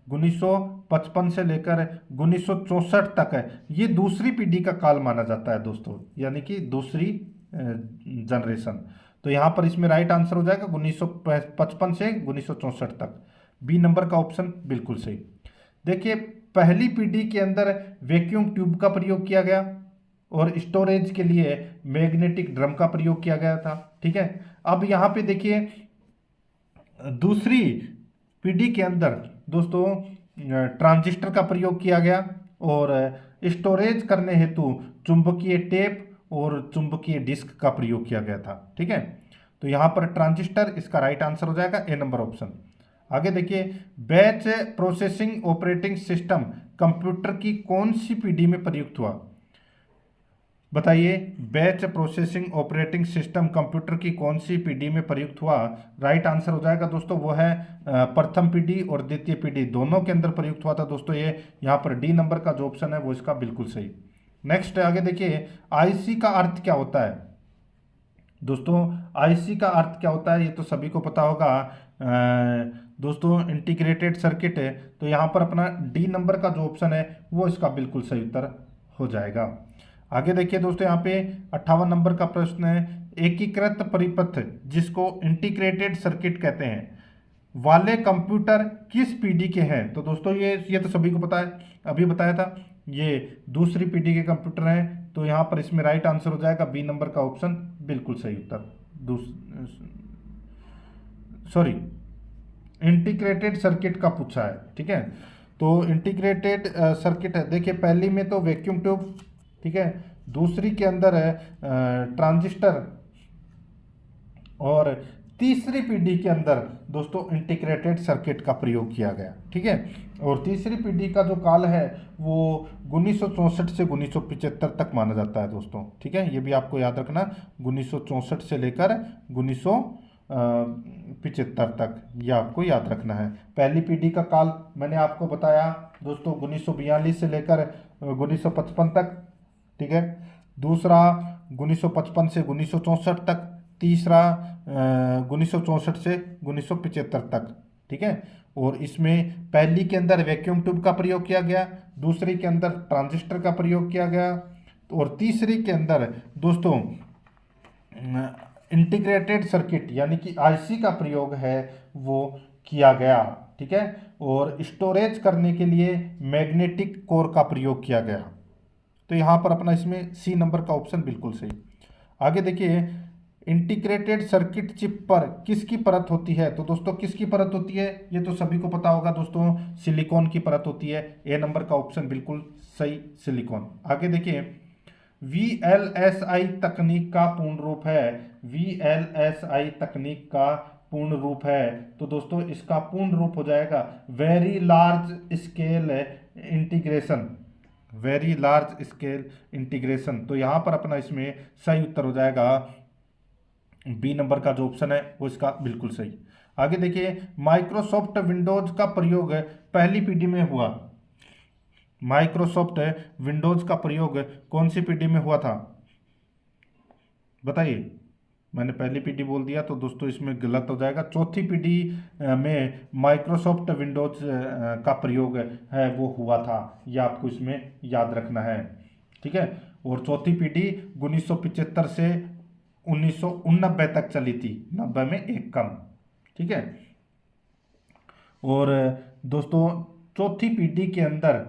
1964 तक है, ये दूसरी पीढ़ी का काल माना जाता है दोस्तों, यानी कि दूसरी जनरेशन। तो यहाँ पर इसमें राइट आंसर हो जाएगा 1955 से 1964 तक। बी नंबर का ऑप्शन बिल्कुल सही। देखिए, पहली पीढ़ी के अंदर वैक्यूम ट्यूब का प्रयोग किया गया और स्टोरेज के लिए मैग्नेटिक ड्रम का प्रयोग किया गया था। ठीक है, अब यहाँ पे देखिए, दूसरी पीढ़ी के अंदर दोस्तों ट्रांजिस्टर का प्रयोग किया गया और स्टोरेज करने हेतु चुंबकीय टेप और चुंबकीय डिस्क का प्रयोग किया गया था। ठीक है, तो यहाँ पर ट्रांजिस्टर इसका राइट आंसर हो जाएगा, ए नंबर ऑप्शन। आगे देखिए, batch processing operating system computer की कौन सी पीढ़ी में प्रयुक्त हुआ? बताइए, batch processing operating system computer की कौन सी पीढ़ी में प्रयुक्त हुआ? राइट आंसर हो जाएगा दोस्तों, वो है प्रथम पीढ़ी और द्वितीय पीढ़ी दोनों के अंदर प्रयुक्त हुआ था दोस्तों। ये यहाँ पर डी नंबर का जो ऑप्शन है वो इसका बिल्कुल सही। नेक्स्ट आगे देखिए, आईसी का अर्थ क्या होता है? दोस्तों आईसी का अर्थ क्या होता है ये तो सभी को पता होगा दोस्तों, इंटीग्रेटेड सर्किट है। तो यहाँ पर अपना डी नंबर का जो ऑप्शन है वो इसका बिल्कुल सही उत्तर हो जाएगा। आगे देखिए दोस्तों, यहाँ पे 58 नंबर का प्रश्न है, एकीकृत परिपथ जिसको इंटीग्रेटेड सर्किट कहते हैं वाले कंप्यूटर किस पीढ़ी के हैं? तो दोस्तों ये तो सभी को पता है, अभी बताया था, ये दूसरी पीढ़ी के कंप्यूटर हैं। तो यहाँ पर इसमें राइट आंसर हो जाएगा बी नंबर का ऑप्शन बिल्कुल सही उत्तर। सॉरी, इंटीग्रेटेड सर्किट का पूछा है। ठीक है, तो इंटीग्रेटेड सर्किट है, देखिए पहली में तो वैक्यूम ट्यूब, ठीक है, दूसरी के अंदर है ट्रांजिस्टर और तीसरी पीढ़ी के अंदर दोस्तों इंटीग्रेटेड सर्किट का प्रयोग किया गया। ठीक है, और तीसरी पीढ़ी का जो काल है वो 1964 से 1975 तक माना जाता है दोस्तों। ठीक है, ये भी आपको याद रखना, 1964 से लेकर 1975 तक, ये आपको याद रखना है। पहली पीढ़ी का काल मैंने आपको बताया दोस्तों 1942 से लेकर 1955 तक। ठीक है, दूसरा 1955 से 1964 तक, तीसरा 1964 से 1975 तक। ठीक है, और इसमें पहली के अंदर वैक्यूम ट्यूब का प्रयोग किया गया, दूसरी के अंदर ट्रांजिस्टर का प्रयोग किया गया और तीसरी के अंदर दोस्तों इंटीग्रेटेड सर्किट यानी कि आईसी का प्रयोग है वो किया गया। ठीक है, और स्टोरेज करने के लिए मैग्नेटिक कोर का प्रयोग किया गया। तो यहाँ पर अपना इसमें सी नंबर का ऑप्शन बिल्कुल सही। आगे देखिए, इंटीग्रेटेड सर्किट चिप पर किसकी परत होती है? तो दोस्तों किसकी परत होती है ये तो सभी को पता होगा दोस्तों, सिलिकॉन की परत होती है। ए नंबर का ऑप्शन बिल्कुल सही, सिलिकॉन। आगे देखिए, VLSI तकनीक का पूर्ण रूप है, VLSI तकनीक का पूर्ण रूप है। तो दोस्तों इसका पूर्ण रूप हो जाएगा very large scale integration, very large scale integration. तो यहाँ पर अपना इसमें सही उत्तर हो जाएगा बी नंबर का जो ऑप्शन है वो इसका बिल्कुल सही। आगे देखिए, माइक्रोसॉफ्ट विंडोज का प्रयोग पहली पीढ़ी में हुआ, माइक्रोसॉफ्ट विंडोज का प्रयोग कौन सी पीढ़ी में हुआ था? बताइए, मैंने पहली पीढ़ी बोल दिया तो दोस्तों इसमें गलत हो जाएगा। चौथी पीढ़ी में माइक्रोसॉफ्ट विंडोज का प्रयोग है वो हुआ था, ये आपको इसमें याद रखना है। ठीक है, और चौथी पीढ़ी 1975 से 1989 तक चली थी, 90 में एक कम। ठीक है, और दोस्तों चौथी पीढ़ी के अंदर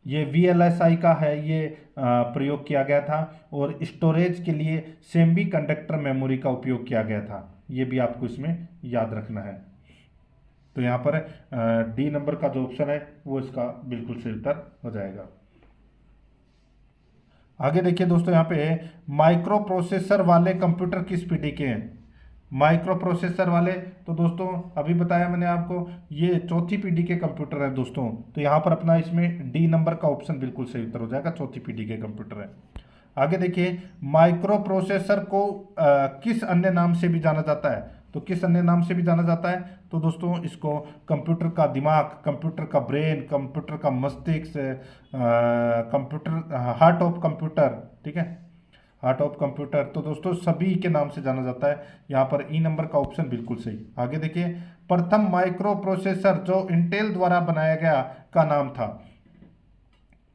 ये VLSI का है, ये प्रयोग किया गया था। और स्टोरेज के लिए सेमी कंडक्टर मेमोरी का उपयोग किया गया था, ये भी आपको इसमें याद रखना है। तो यहाँ पर डी नंबर का जो ऑप्शन है वो इसका बिल्कुल सही उत्तर हो जाएगा। आगे देखिए दोस्तों, यहाँ पे माइक्रो प्रोसेसर वाले कंप्यूटर किस पीढ़ी के हैं? माइक्रो प्रोसेसर वाले, तो दोस्तों अभी बताया मैंने आपको, ये चौथी पीढ़ी के कंप्यूटर है दोस्तों। तो यहाँ पर अपना इसमें डी नंबर का ऑप्शन बिल्कुल सही उत्तर हो जाएगा, चौथी पीढ़ी के कंप्यूटर है। आगे देखिए, माइक्रो प्रोसेसर को किस अन्य नाम से भी जाना जाता है? तो किस अन्य नाम से भी जाना जाता है? तो दोस्तों इसको कंप्यूटर का दिमाग, कंप्यूटर का ब्रेन, कंप्यूटर का मस्तिष्क, कंप्यूटर, हार्ट ऑफ कंप्यूटर, ठीक है, हार्ट ऑफ कंप्यूटर, तो दोस्तों सभी के नाम से जाना जाता है। यहाँ पर ई नंबर का ऑप्शन बिल्कुल सही। आगे देखिए, प्रथम माइक्रो प्रोसेसर जो इंटेल द्वारा बनाया गया का नाम था।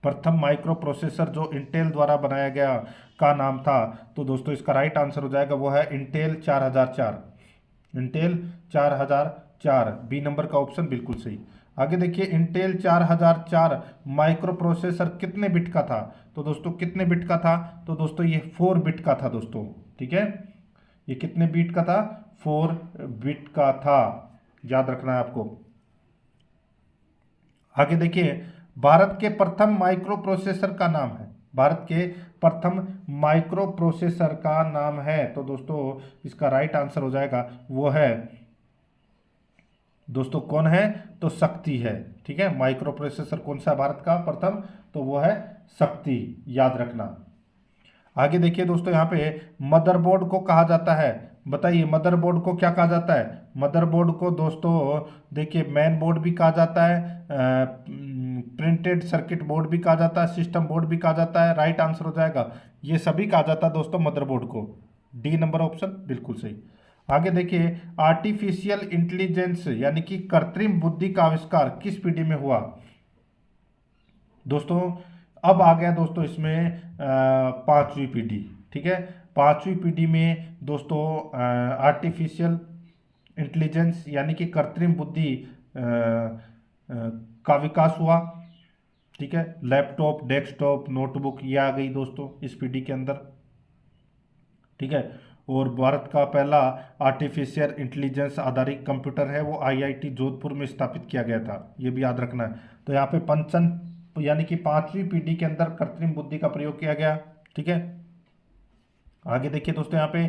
प्रथम माइक्रो प्रोसेसर जो इंटेल द्वारा बनाया गया का नाम था, तो दोस्तों इसका राइट आंसर हो जाएगा वो है इंटेल 4004। इंटेल 4004, बी नंबर का ऑप्शन बिल्कुल सही। आगे देखिए, इंटेल 4004 माइक्रो प्रोसेसर कितने बिट का था? तो दोस्तों कितने बिट का था? तो दोस्तों ये 4 बिट का था दोस्तों, ठीक है, ये कितने बिट का था? 4 बिट का था, याद रखना है आपको। आगे देखिए, भारत के प्रथम माइक्रो प्रोसेसर का नाम है। भारत के प्रथम माइक्रो प्रोसेसर का नाम है, तो दोस्तों इसका राइट आंसर हो जाएगा वो है दोस्तों, कौन है? तो शक्ति है, ठीक है। माइक्रो प्रोसेसर कौन सा भारत का प्रथम? तो वो है शक्ति, याद रखना। आगे देखिए दोस्तों, यहाँ पे मदरबोर्ड को कहा जाता है, बताइए मदरबोर्ड को क्या कहा जाता है? मदरबोर्ड को दोस्तों देखिए मेन बोर्ड भी कहा जाता है, प्रिंटेड सर्किट बोर्ड भी कहा जाता है, सिस्टम बोर्ड भी कहा जाता है। राइट आंसर हो जाएगा, ये सभी कहा जाता है दोस्तों मदरबोर्ड को। डी नंबर ऑप्शन बिल्कुल सही। आगे देखिए, आर्टिफिशियल इंटेलिजेंस यानी कि कृत्रिम बुद्धि का आविष्कार किस पीढ़ी में हुआ? दोस्तों अब आ गया दोस्तों इसमें पांचवी पीढ़ी, ठीक है। पांचवी पीढ़ी में दोस्तों आर्टिफिशियल इंटेलिजेंस यानी कि कृत्रिम बुद्धि का विकास हुआ, ठीक है। लैपटॉप, डेस्कटॉप, नोटबुक ये आ गई दोस्तों इस पीढ़ी के अंदर, ठीक है। और भारत का पहला आर्टिफिशियल इंटेलिजेंस आधारित कंप्यूटर है वो IIT जोधपुर में स्थापित किया गया था, ये भी याद रखना है। तो यहाँ पे पंचम यानी कि पांचवी पीढ़ी के अंदर कृत्रिम बुद्धि का प्रयोग किया गया, ठीक है। आगे देखिए दोस्तों, यहाँ पे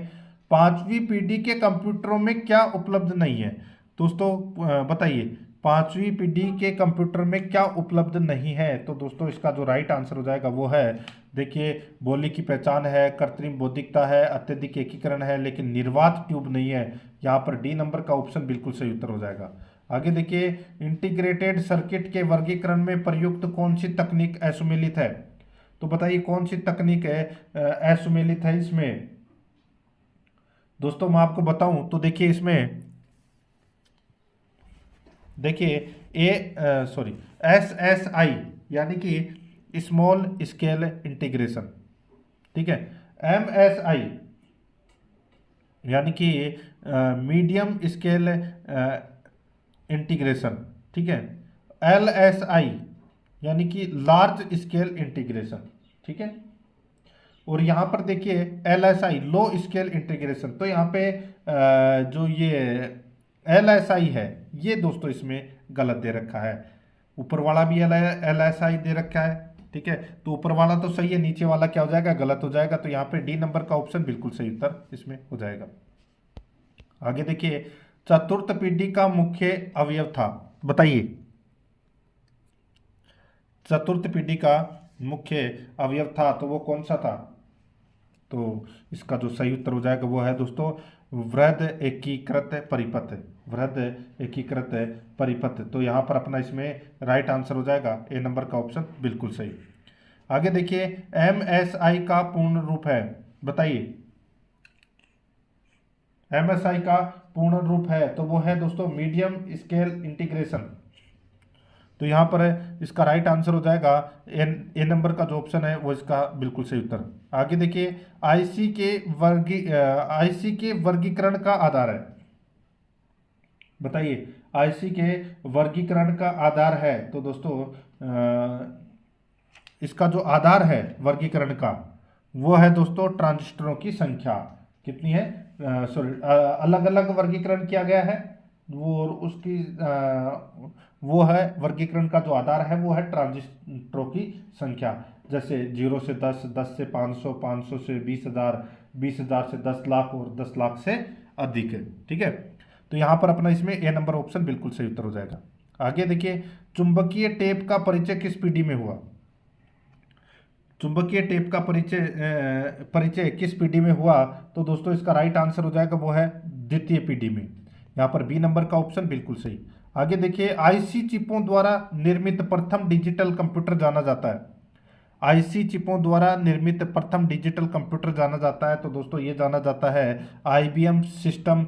पांचवी पीढ़ी के कंप्यूटरों में क्या उपलब्ध नहीं है? दोस्तों बताइए पांचवी पीढ़ी के कंप्यूटर में क्या उपलब्ध नहीं है? तो दोस्तों इसका जो राइट आंसर हो जाएगा वो है, देखिए बोली की पहचान है, कृत्रिम बौद्धिकता है, अत्यधिक एकीकरण है, लेकिन निर्वात ट्यूब नहीं है। यहाँ पर डी नंबर का ऑप्शन बिल्कुल सही उत्तर हो जाएगा। आगे देखिए, इंटीग्रेटेड सर्किट के वर्गीकरण में प्रयुक्त कौन सी तकनीक असुमेलित है? तो बताइए कौन सी तकनीक है असुमेलित है इसमें? दोस्तों मैं आपको बताऊं तो देखिए इसमें देखिए SSI यानी कि स्मॉल स्केल इंटीग्रेशन, ठीक है। MSI यानी कि मीडियम स्केल इंटीग्रेशन, ठीक है। LSI यानी कि लार्ज स्केल इंटीग्रेशन, ठीक है। और यहाँ पर देखिए LSI लो स्केल इंटीग्रेशन। तो यहाँ पे जो ये LSI है ये दोस्तों इसमें गलत दे रखा है, ऊपर वाला भी LSI दे रखा है, ठीक है। तो ऊपर वाला तो सही है, नीचे वाला क्या हो जाएगा? गलत हो जाएगा। तो यहाँ पे डी नंबर का ऑप्शन बिल्कुल सही उत्तर इसमें हो जाएगा। आगे देखिए, चतुर्थ पीढ़ी का मुख्य अवयव था, बताइए चतुर्थ पीढ़ी का मुख्य अवयव था तो वो कौन सा था? तो इसका जो सही उत्तर हो जाएगा वो है दोस्तों वृहद एकीकृत परिपथ, वृहद एकीकृत परिपथ। तो यहाँ पर अपना इसमें राइट आंसर हो जाएगा ए नंबर का ऑप्शन बिल्कुल सही। आगे देखिए, MSI का पूर्ण रूप है, बताइए MSI का पूर्ण रूप है तो वो है दोस्तों मीडियम स्केल इंटीग्रेशन। तो यहाँ पर इसका राइट आंसर हो जाएगा ए नंबर का जो ऑप्शन है वो इसका बिल्कुल सही उत्तर। आगे देखिए, आईसी के वर्गीकरण का आधार है, बताइए आईसी के वर्गीकरण का आधार है। तो दोस्तों इसका जो आधार है वर्गीकरण का वो है दोस्तों ट्रांजिस्टरों की संख्या। कितनी है, सॉरी, अलग अलग वर्गीकरण किया गया है वो, और उसकी वो है वर्गीकरण का जो आधार है वो है ट्रांजिस्टरों की संख्या। जैसे 0 से 10, 10 से 500, 500 से 20,000, 20,000 से 10 लाख और 10 लाख से अधिक है। ठीक है, तो यहाँ पर अपना इसमें ए नंबर ऑप्शन बिल्कुल सही उत्तर हो जाएगा। आगे देखिए, चुंबकीय टेप का परिचय किस पीढ़ी में हुआ? चुंबकीय टेप का परिचय किस पीढ़ी में हुआ? तो दोस्तों इसका राइट आंसर हो जाएगा वो है द्वितीय पीढ़ी में। यहाँ पर बी नंबर का ऑप्शन बिल्कुल सही। आगे देखिए, आईसी चिपों द्वारा निर्मित प्रथम डिजिटल कंप्यूटर जाना जाता है। आईसी चिपों द्वारा निर्मित प्रथम डिजिटल कंप्यूटर जाना जाता है, तो दोस्तों ये जाना जाता है IBM सिस्टम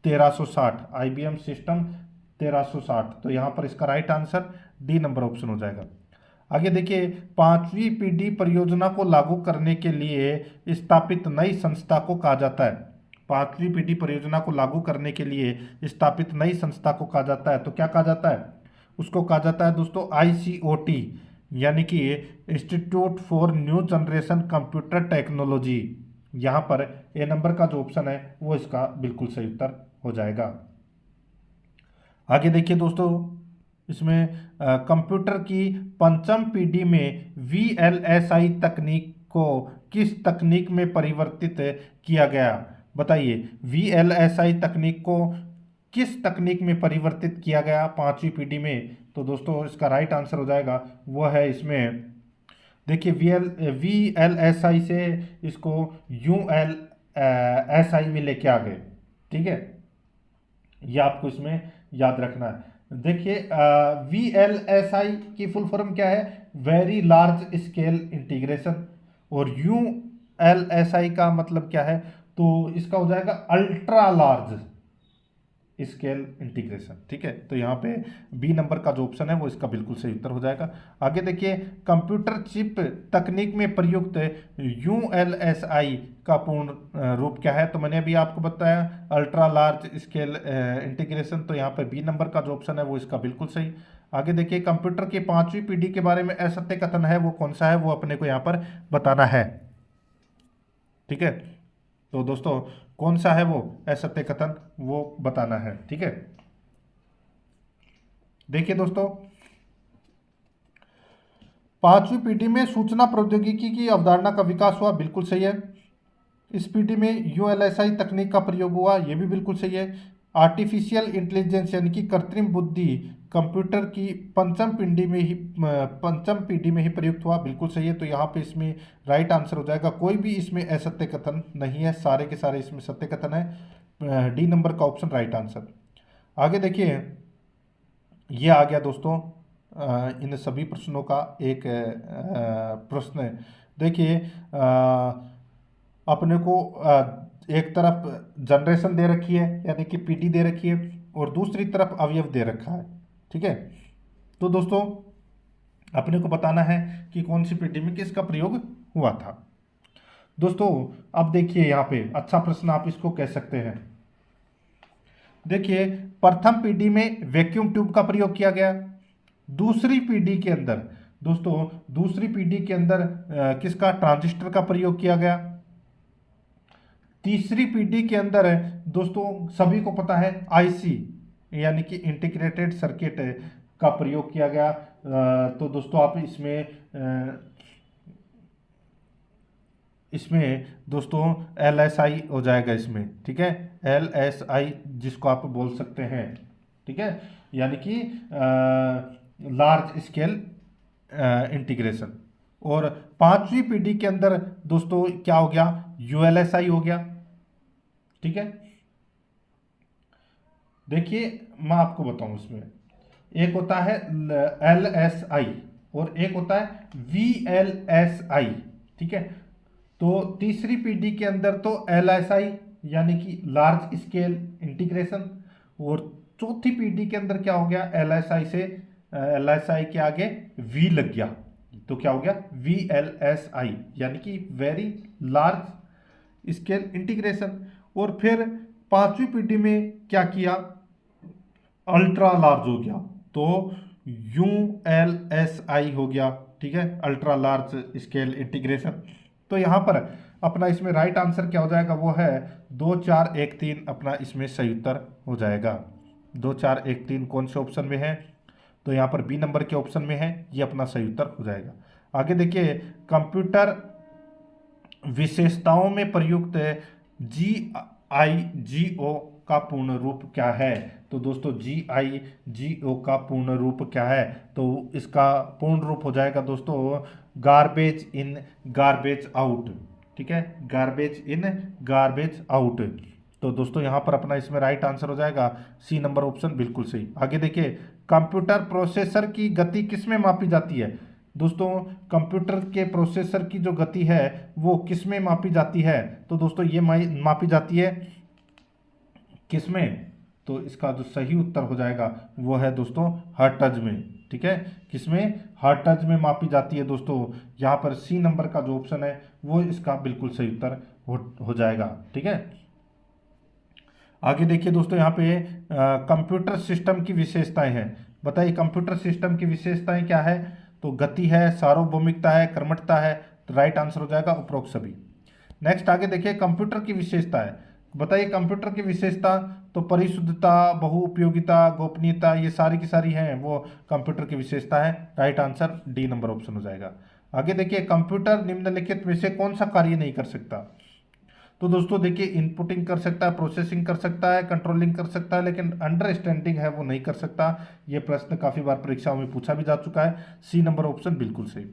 1360। IBM सिस्टम 1360, तो यहाँ पर इसका right answer D number option हो जाएगा। आगे देखिए, 5वीं पीढ़ी परियोजना को लागू करने के लिए स्थापित नई संस्था को कहा जाता है। 5वीं पीढ़ी परियोजना को लागू करने के लिए स्थापित नई संस्था को कहा जाता है, तो क्या कहा जाता है? उसको कहा जाता है दोस्तों ICOT, यानी कि institute for new generation computer technology. यहाँ पर ए नंबर का जो ऑप्शन है वो इसका बिल्कुल सही उत्तर हो जाएगा। आगे देखिए दोस्तों, इसमें कंप्यूटर की पंचम पीढ़ी में VLSI तकनीक को किस तकनीक में परिवर्तित किया गया? बताइए, VLSI तकनीक को किस तकनीक में परिवर्तित किया गया 5वीं पीढ़ी में? तो दोस्तों इसका राइट आंसर हो जाएगा वो है इसमें, देखिए VLSI से इसको ULSI में लेके आ गए। ठीक है, ये आपको इसमें याद रखना है। देखिए VLSI की फुल फॉर्म क्या है? Very large scale integration. और ULSI का मतलब क्या है? तो इसका हो जाएगा अल्ट्रा लार्ज स्केल इंटीग्रेशन। ठीक है, तो यहाँ पे बी नंबर का जो ऑप्शन है वो इसका बिल्कुल सही उत्तर हो जाएगा। आगे देखिए, कंप्यूटर चिप तकनीक में प्रयुक्त ULSI का पूर्ण रूप क्या है? तो मैंने अभी आपको बताया अल्ट्रा लार्ज स्केल इंटीग्रेशन, तो यहाँ पे बी नंबर का जो ऑप्शन है वो इसका बिल्कुल सही। आगे देखिए, कंप्यूटर की 5वीं पीढ़ी के बारे में असत्य कथन है वो कौन सा है? वो अपने को यहाँ पर बताना है। ठीक है, तो दोस्तों कौन सा है वो असत्य कथन, वो बताना है। ठीक है, देखिए दोस्तों, 5वीं पीढ़ी में सूचना प्रौद्योगिकी की अवधारणा का विकास हुआ, बिल्कुल सही है। इस पीढ़ी में ULSI तकनीक का प्रयोग हुआ, ये भी बिल्कुल सही है। आर्टिफिशियल इंटेलिजेंस यानी कि कृत्रिम बुद्धि कंप्यूटर की पंचम पीढ़ी में ही प्रयुक्त हुआ, बिल्कुल सही है। तो यहाँ पे इसमें राइट आंसर हो जाएगा, कोई भी इसमें असत्य कथन नहीं है, सारे के सारे इसमें सत्य कथन है। डी नंबर का ऑप्शन राइट आंसर। आगे देखिए, ये आ गया दोस्तों इन सभी प्रश्नों का एक प्रश्न। देखिए अपने को एक तरफ जनरेशन दे रखी है यानी कि पीढ़ी दे रखी है और दूसरी तरफ अवयव दे रखा है। ठीक है, तो दोस्तों अपने को बताना है कि कौन सी पीढ़ी में किसका प्रयोग हुआ था। दोस्तों अब देखिए, यहाँ पे अच्छा प्रश्न आप इसको कह सकते हैं। देखिए, प्रथम पीढ़ी में वैक्यूम ट्यूब का प्रयोग किया गया। दूसरी पीढ़ी के अंदर दोस्तों, दूसरी पीढ़ी के अंदर किसका? ट्रांजिस्टर का प्रयोग किया गया। तीसरी पीढ़ी के अंदर दोस्तों सभी को पता है IC यानी कि इंटीग्रेटेड सर्किट का प्रयोग किया गया। तो दोस्तों आप इसमें दोस्तों LSI हो जाएगा इसमें। ठीक है, LSI जिसको आप बोल सकते हैं। ठीक है, यानी कि लार्ज स्केल इंटीग्रेशन। और 5वीं पीढ़ी के अंदर दोस्तों क्या हो गया? ULSI हो गया। ठीक है, देखिए मैं आपको बताऊं, इसमें एक होता है LSI और एक होता है VLSI। ठीक है, तो तीसरी पीढ़ी के अंदर तो LSI यानी कि लार्ज स्केल इंटीग्रेशन, और चौथी पीढ़ी के अंदर क्या हो गया? LSI के आगे V लग गया, तो क्या हो गया? VLSI यानी कि वेरी लार्ज स्केल इंटीग्रेशन। और फिर 5वीं पीढ़ी में क्या किया? अल्ट्रा लार्ज हो गया, तो ULSI हो गया, ठीक है, अल्ट्रा लार्ज स्केल इंटीग्रेशन। तो यहाँ पर अपना इसमें राइट आंसर क्या हो जाएगा, वो है 2 4 1 3 अपना इसमें सही उत्तर हो जाएगा। 2 4 1 3 कौन से ऑप्शन में है, तो यहाँ पर बी नंबर के ऑप्शन में है, ये अपना सही उत्तर हो जाएगा। आगे देखिए, कंप्यूटर विशेषताओं में प्रयुक्त GIGO का पूर्ण रूप क्या है। तो दोस्तों GIGO का पूर्ण रूप क्या है, तो इसका पूर्ण रूप हो जाएगा दोस्तों गार्बेज इन गार्बेज आउट, ठीक है, गार्बेज इन गार्बेज आउट। तो दोस्तों यहाँ पर अपना इसमें राइट आंसर हो जाएगा सी नंबर ऑप्शन, बिल्कुल सही। आगे देखिए, कंप्यूटर प्रोसेसर की गति किस में मापी जाती है। दोस्तों कंप्यूटर के प्रोसेसर की जो गति है वो किस में मापी जाती है, तो दोस्तों ये मापी जाती है किस में, तो इसका जो सही उत्तर हो जाएगा वो है दोस्तों हर्ट्ज में, ठीक है, किसमें, हर्ट्ज में मापी जाती है दोस्तों। यहाँ पर सी नंबर का जो ऑप्शन है वो इसका बिल्कुल सही उत्तर हो जाएगा, ठीक है। आगे देखिए दोस्तों, यहाँ पे कंप्यूटर सिस्टम की विशेषताएं हैं। बताइए कंप्यूटर सिस्टम की विशेषताएं क्या है, तो गति है, सार्वभौमिकता है, कर्मठता है। तो राइट आंसर हो जाएगा उपरोक्त सभी। नेक्स्ट आगे देखिए, कंप्यूटर की विशेषता है। बताइए कंप्यूटर की विशेषता, तो परिशुद्धता, बहुउपयोगिता, गोपनीयता, ये सारी की सारी हैं वो कंप्यूटर की विशेषता है। Right answer D number option हो जाएगा। आगे देखिए, कंप्यूटर निम्नलिखित में से कौन सा कार्य नहीं कर सकता। तो दोस्तों देखिए, इनपुटिंग कर सकता है, प्रोसेसिंग कर सकता है, कंट्रोलिंग कर सकता है, लेकिन अंडरस्टैंडिंग है वो नहीं कर सकता। ये प्रश्न काफी बार परीक्षाओं में पूछा भी जा चुका है। सी नंबर ऑप्शन बिल्कुल सही।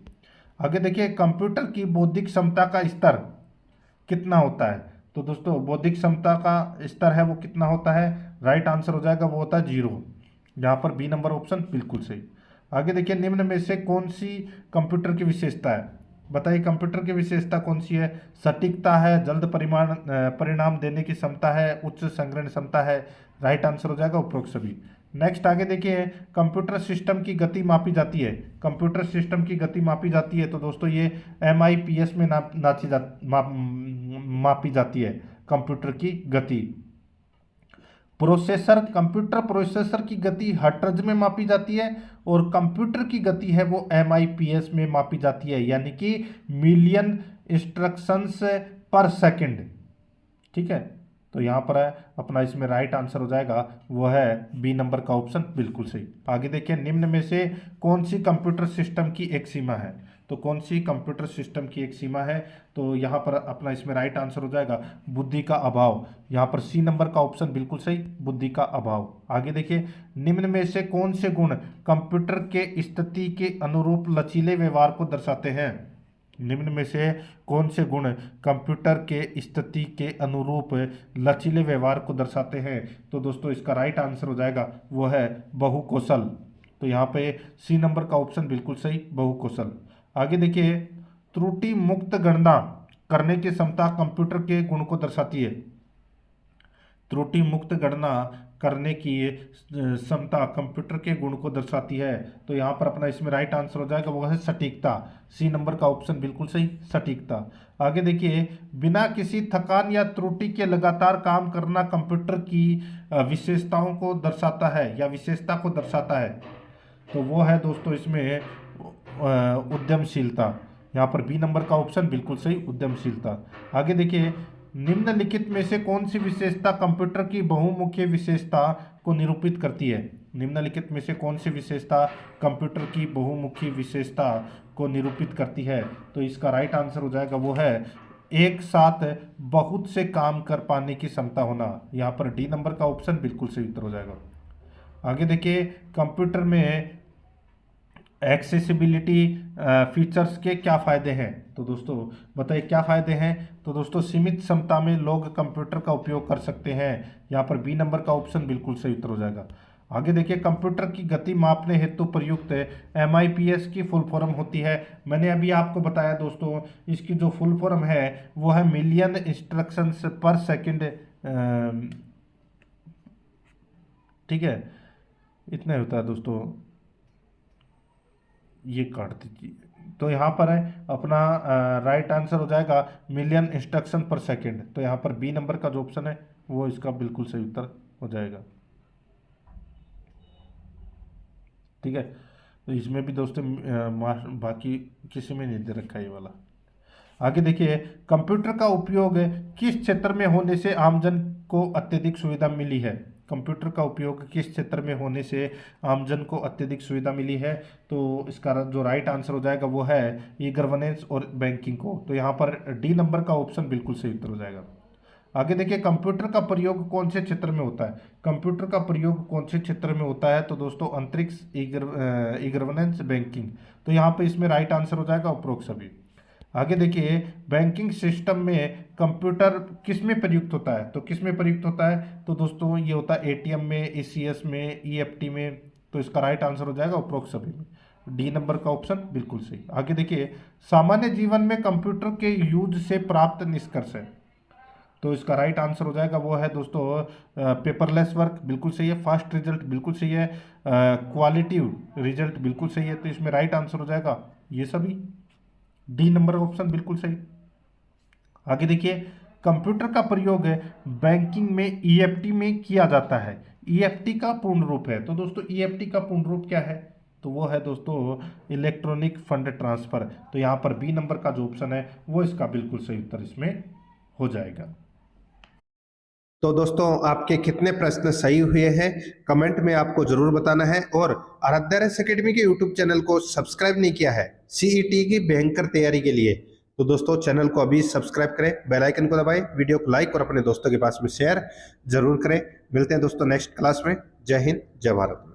आगे देखिए, कंप्यूटर की बौद्धिक क्षमता का स्तर कितना होता है। तो दोस्तों बौद्धिक क्षमता का स्तर है वो कितना होता है, राइट आंसर हो जाएगा वो होता है 0। यहाँ पर बी नंबर ऑप्शन बिल्कुल सही। आगे देखिए, निम्न में से कौन सी कंप्यूटर की विशेषता है। बताइए कंप्यूटर की विशेषता कौन सी है। सटीकता है, जल्द परिणाम देने की क्षमता है, उच्च संग्रहण क्षमता है। राइट आंसर हो जाएगा उपरोक्त सभी। नेक्स्ट आगे देखिए, कंप्यूटर सिस्टम की गति मापी जाती है। कंप्यूटर सिस्टम की गति मापी जाती है, तो दोस्तों ये MIPS में मापी जाती है कंप्यूटर की गति। प्रोसेसर, कंप्यूटर प्रोसेसर की गति हर्ट्ज में मापी जाती है, और कंप्यूटर की गति है वो MIPS में मापी जाती है, यानी कि मिलियन इंस्ट्रक्शंस पर सेकंड, ठीक है। तो यहाँ पर है अपना इसमें राइट आंसर हो जाएगा वो है बी नंबर का ऑप्शन, बिल्कुल सही। आगे देखिए, निम्न में से कौन सी कंप्यूटर सिस्टम की एक सीमा है। तो कौन सी कंप्यूटर सिस्टम की एक सीमा है, तो यहाँ पर अपना इसमें राइट आंसर हो जाएगा बुद्धि का अभाव। यहाँ पर सी नंबर का ऑप्शन बिल्कुल सही, बुद्धि का अभाव। आगे देखिए, निम्न में से कौन से गुण कंप्यूटर के स्थिति के अनुरूप लचीले व्यवहार को दर्शाते हैं। निम्न में से कौन से गुण कंप्यूटर के स्थिति के अनुरूप लचीले व्यवहार को दर्शाते हैं। तो दोस्तों इसका राइट आंसर हो जाएगा वो है बहुकौशल। तो यहाँ पे सी नंबर का ऑप्शन बिल्कुल सही, बहुकौशल। आगे देखिए, त्रुटि मुक्त गणना करने की क्षमता कंप्यूटर के गुण को दर्शाती है। त्रुटि मुक्त गणना करने की क्षमता कंप्यूटर के गुण को दर्शाती है। तो यहाँ पर अपना इसमें राइट आंसर हो जाएगा वो है सटीकता। सी नंबर का ऑप्शन बिल्कुल सही, सटीकता। आगे देखिए, बिना किसी थकान या त्रुटि के लगातार काम करना कंप्यूटर की विशेषताओं को दर्शाता है या विशेषता को दर्शाता है। तो वो है दोस्तों इसमें उद्यमशीलता। यहाँ पर बी नंबर का ऑप्शन बिल्कुल सही, उद्यमशीलता। आगे देखिए, निम्नलिखित में से कौन सी विशेषता कंप्यूटर की बहुमुखी विशेषता को निरूपित करती है। निम्नलिखित में से कौन सी विशेषता कंप्यूटर की बहुमुखी विशेषता को निरूपित करती है। तो इसका राइट आंसर हो जाएगा वो है एक साथ बहुत से काम कर पाने की क्षमता होना। यहाँ पर डी नंबर का ऑप्शन बिल्कुल सही उत्तर हो जाएगा। आगे देखिए, कंप्यूटर में एक्सेसिबिलिटी फीचर्स के क्या फ़ायदे हैं। तो दोस्तों बताइए क्या फ़ायदे हैं। तो दोस्तों सीमित क्षमता में लोग कंप्यूटर का उपयोग कर सकते हैं। यहाँ पर बी नंबर का ऑप्शन बिल्कुल सही उत्तर हो जाएगा। आगे देखिए, कंप्यूटर की गति मापने हेतु प्रयुक्त MIPS की फुल फॉर्म होती है। मैंने अभी आपको बताया दोस्तों, इसकी जो फुल फॉर्म है वो है मिलियन इंस्ट्रक्शंस पर सेकेंड, ठीक है, इतना होता है दोस्तों, ये काट दीजिए। तो यहाँ पर है अपना राइट आंसर हो जाएगा मिलियन इंस्ट्रक्शन पर सेकंड। तो यहाँ पर बी नंबर का जो ऑप्शन है वो इसका बिल्कुल सही उत्तर हो जाएगा। ठीक है, तो इसमें भी दोस्तों बाकी किसी में नहीं दे रखा है ये वाला। आगे देखिए, कंप्यूटर का उपयोग किस क्षेत्र में होने से आमजन को अत्यधिक सुविधा मिली है। कंप्यूटर का उपयोग किस क्षेत्र में होने से आमजन को अत्यधिक सुविधा मिली है, तो इसका जो राइट आंसर हो जाएगा वो है ई गवर्नेंस और बैंकिंग को। तो यहाँ पर डी नंबर का ऑप्शन बिल्कुल सही उत्तर हो जाएगा। आगे देखिए, कंप्यूटर का प्रयोग कौन से क्षेत्र में होता है। कंप्यूटर का प्रयोग कौन से क्षेत्र में होता है, तो दोस्तों अंतरिक्ष, ई गवर्नेंस, बैंकिंग। तो यहाँ पे इसमें राइट आंसर हो जाएगा उपरोक्त सभी। आगे देखिए, बैंकिंग सिस्टम में कंप्यूटर किस में प्रयुक्त होता है, तो किस में प्रयुक्त होता है, तो दोस्तों ये होता है एटीएम में, ईसीएस में, ईएफटी में। तो इसका राइट आंसर हो जाएगा उपरोक्त सभी में, डी नंबर का ऑप्शन बिल्कुल सही। आगे देखिए, सामान्य जीवन में कंप्यूटर के यूज से प्राप्त निष्कर्ष है, तो इसका राइट आंसर हो जाएगा वो है दोस्तों पेपरलेस वर्क, बिल्कुल सही है। फास्ट रिजल्ट बिल्कुल सही है। क्वालिटिव रिजल्ट बिल्कुल सही है। तो इसमें राइट आंसर हो जाएगा ये सभी, डी नंबर ऑप्शन बिल्कुल सही। आगे देखिए, कंप्यूटर का प्रयोग बैंकिंग में ईएफटी में किया जाता है। ईएफटी का पूर्ण रूप है, तो दोस्तों ईएफटी का पूर्ण रूप क्या है, तो वो है दोस्तों इलेक्ट्रॉनिक फंड ट्रांसफर। तो यहाँ पर बी नंबर का जो ऑप्शन है वो इसका बिल्कुल सही उत्तर इसमें हो जाएगा। तो दोस्तों आपके कितने प्रश्न सही हुए हैं कमेंट में आपको जरूर बताना है, और आराध्या रेस एकेडमी के यूट्यूब चैनल को सब्सक्राइब नहीं किया है सीईटी की भयंकर तैयारी के लिए, तो दोस्तों चैनल को अभी सब्सक्राइब करें, बेल आइकन को दबाएं, वीडियो को लाइक और अपने दोस्तों के पास में शेयर जरूर करें। मिलते हैं दोस्तों नेक्स्ट क्लास में। जय हिंद, जय भारत।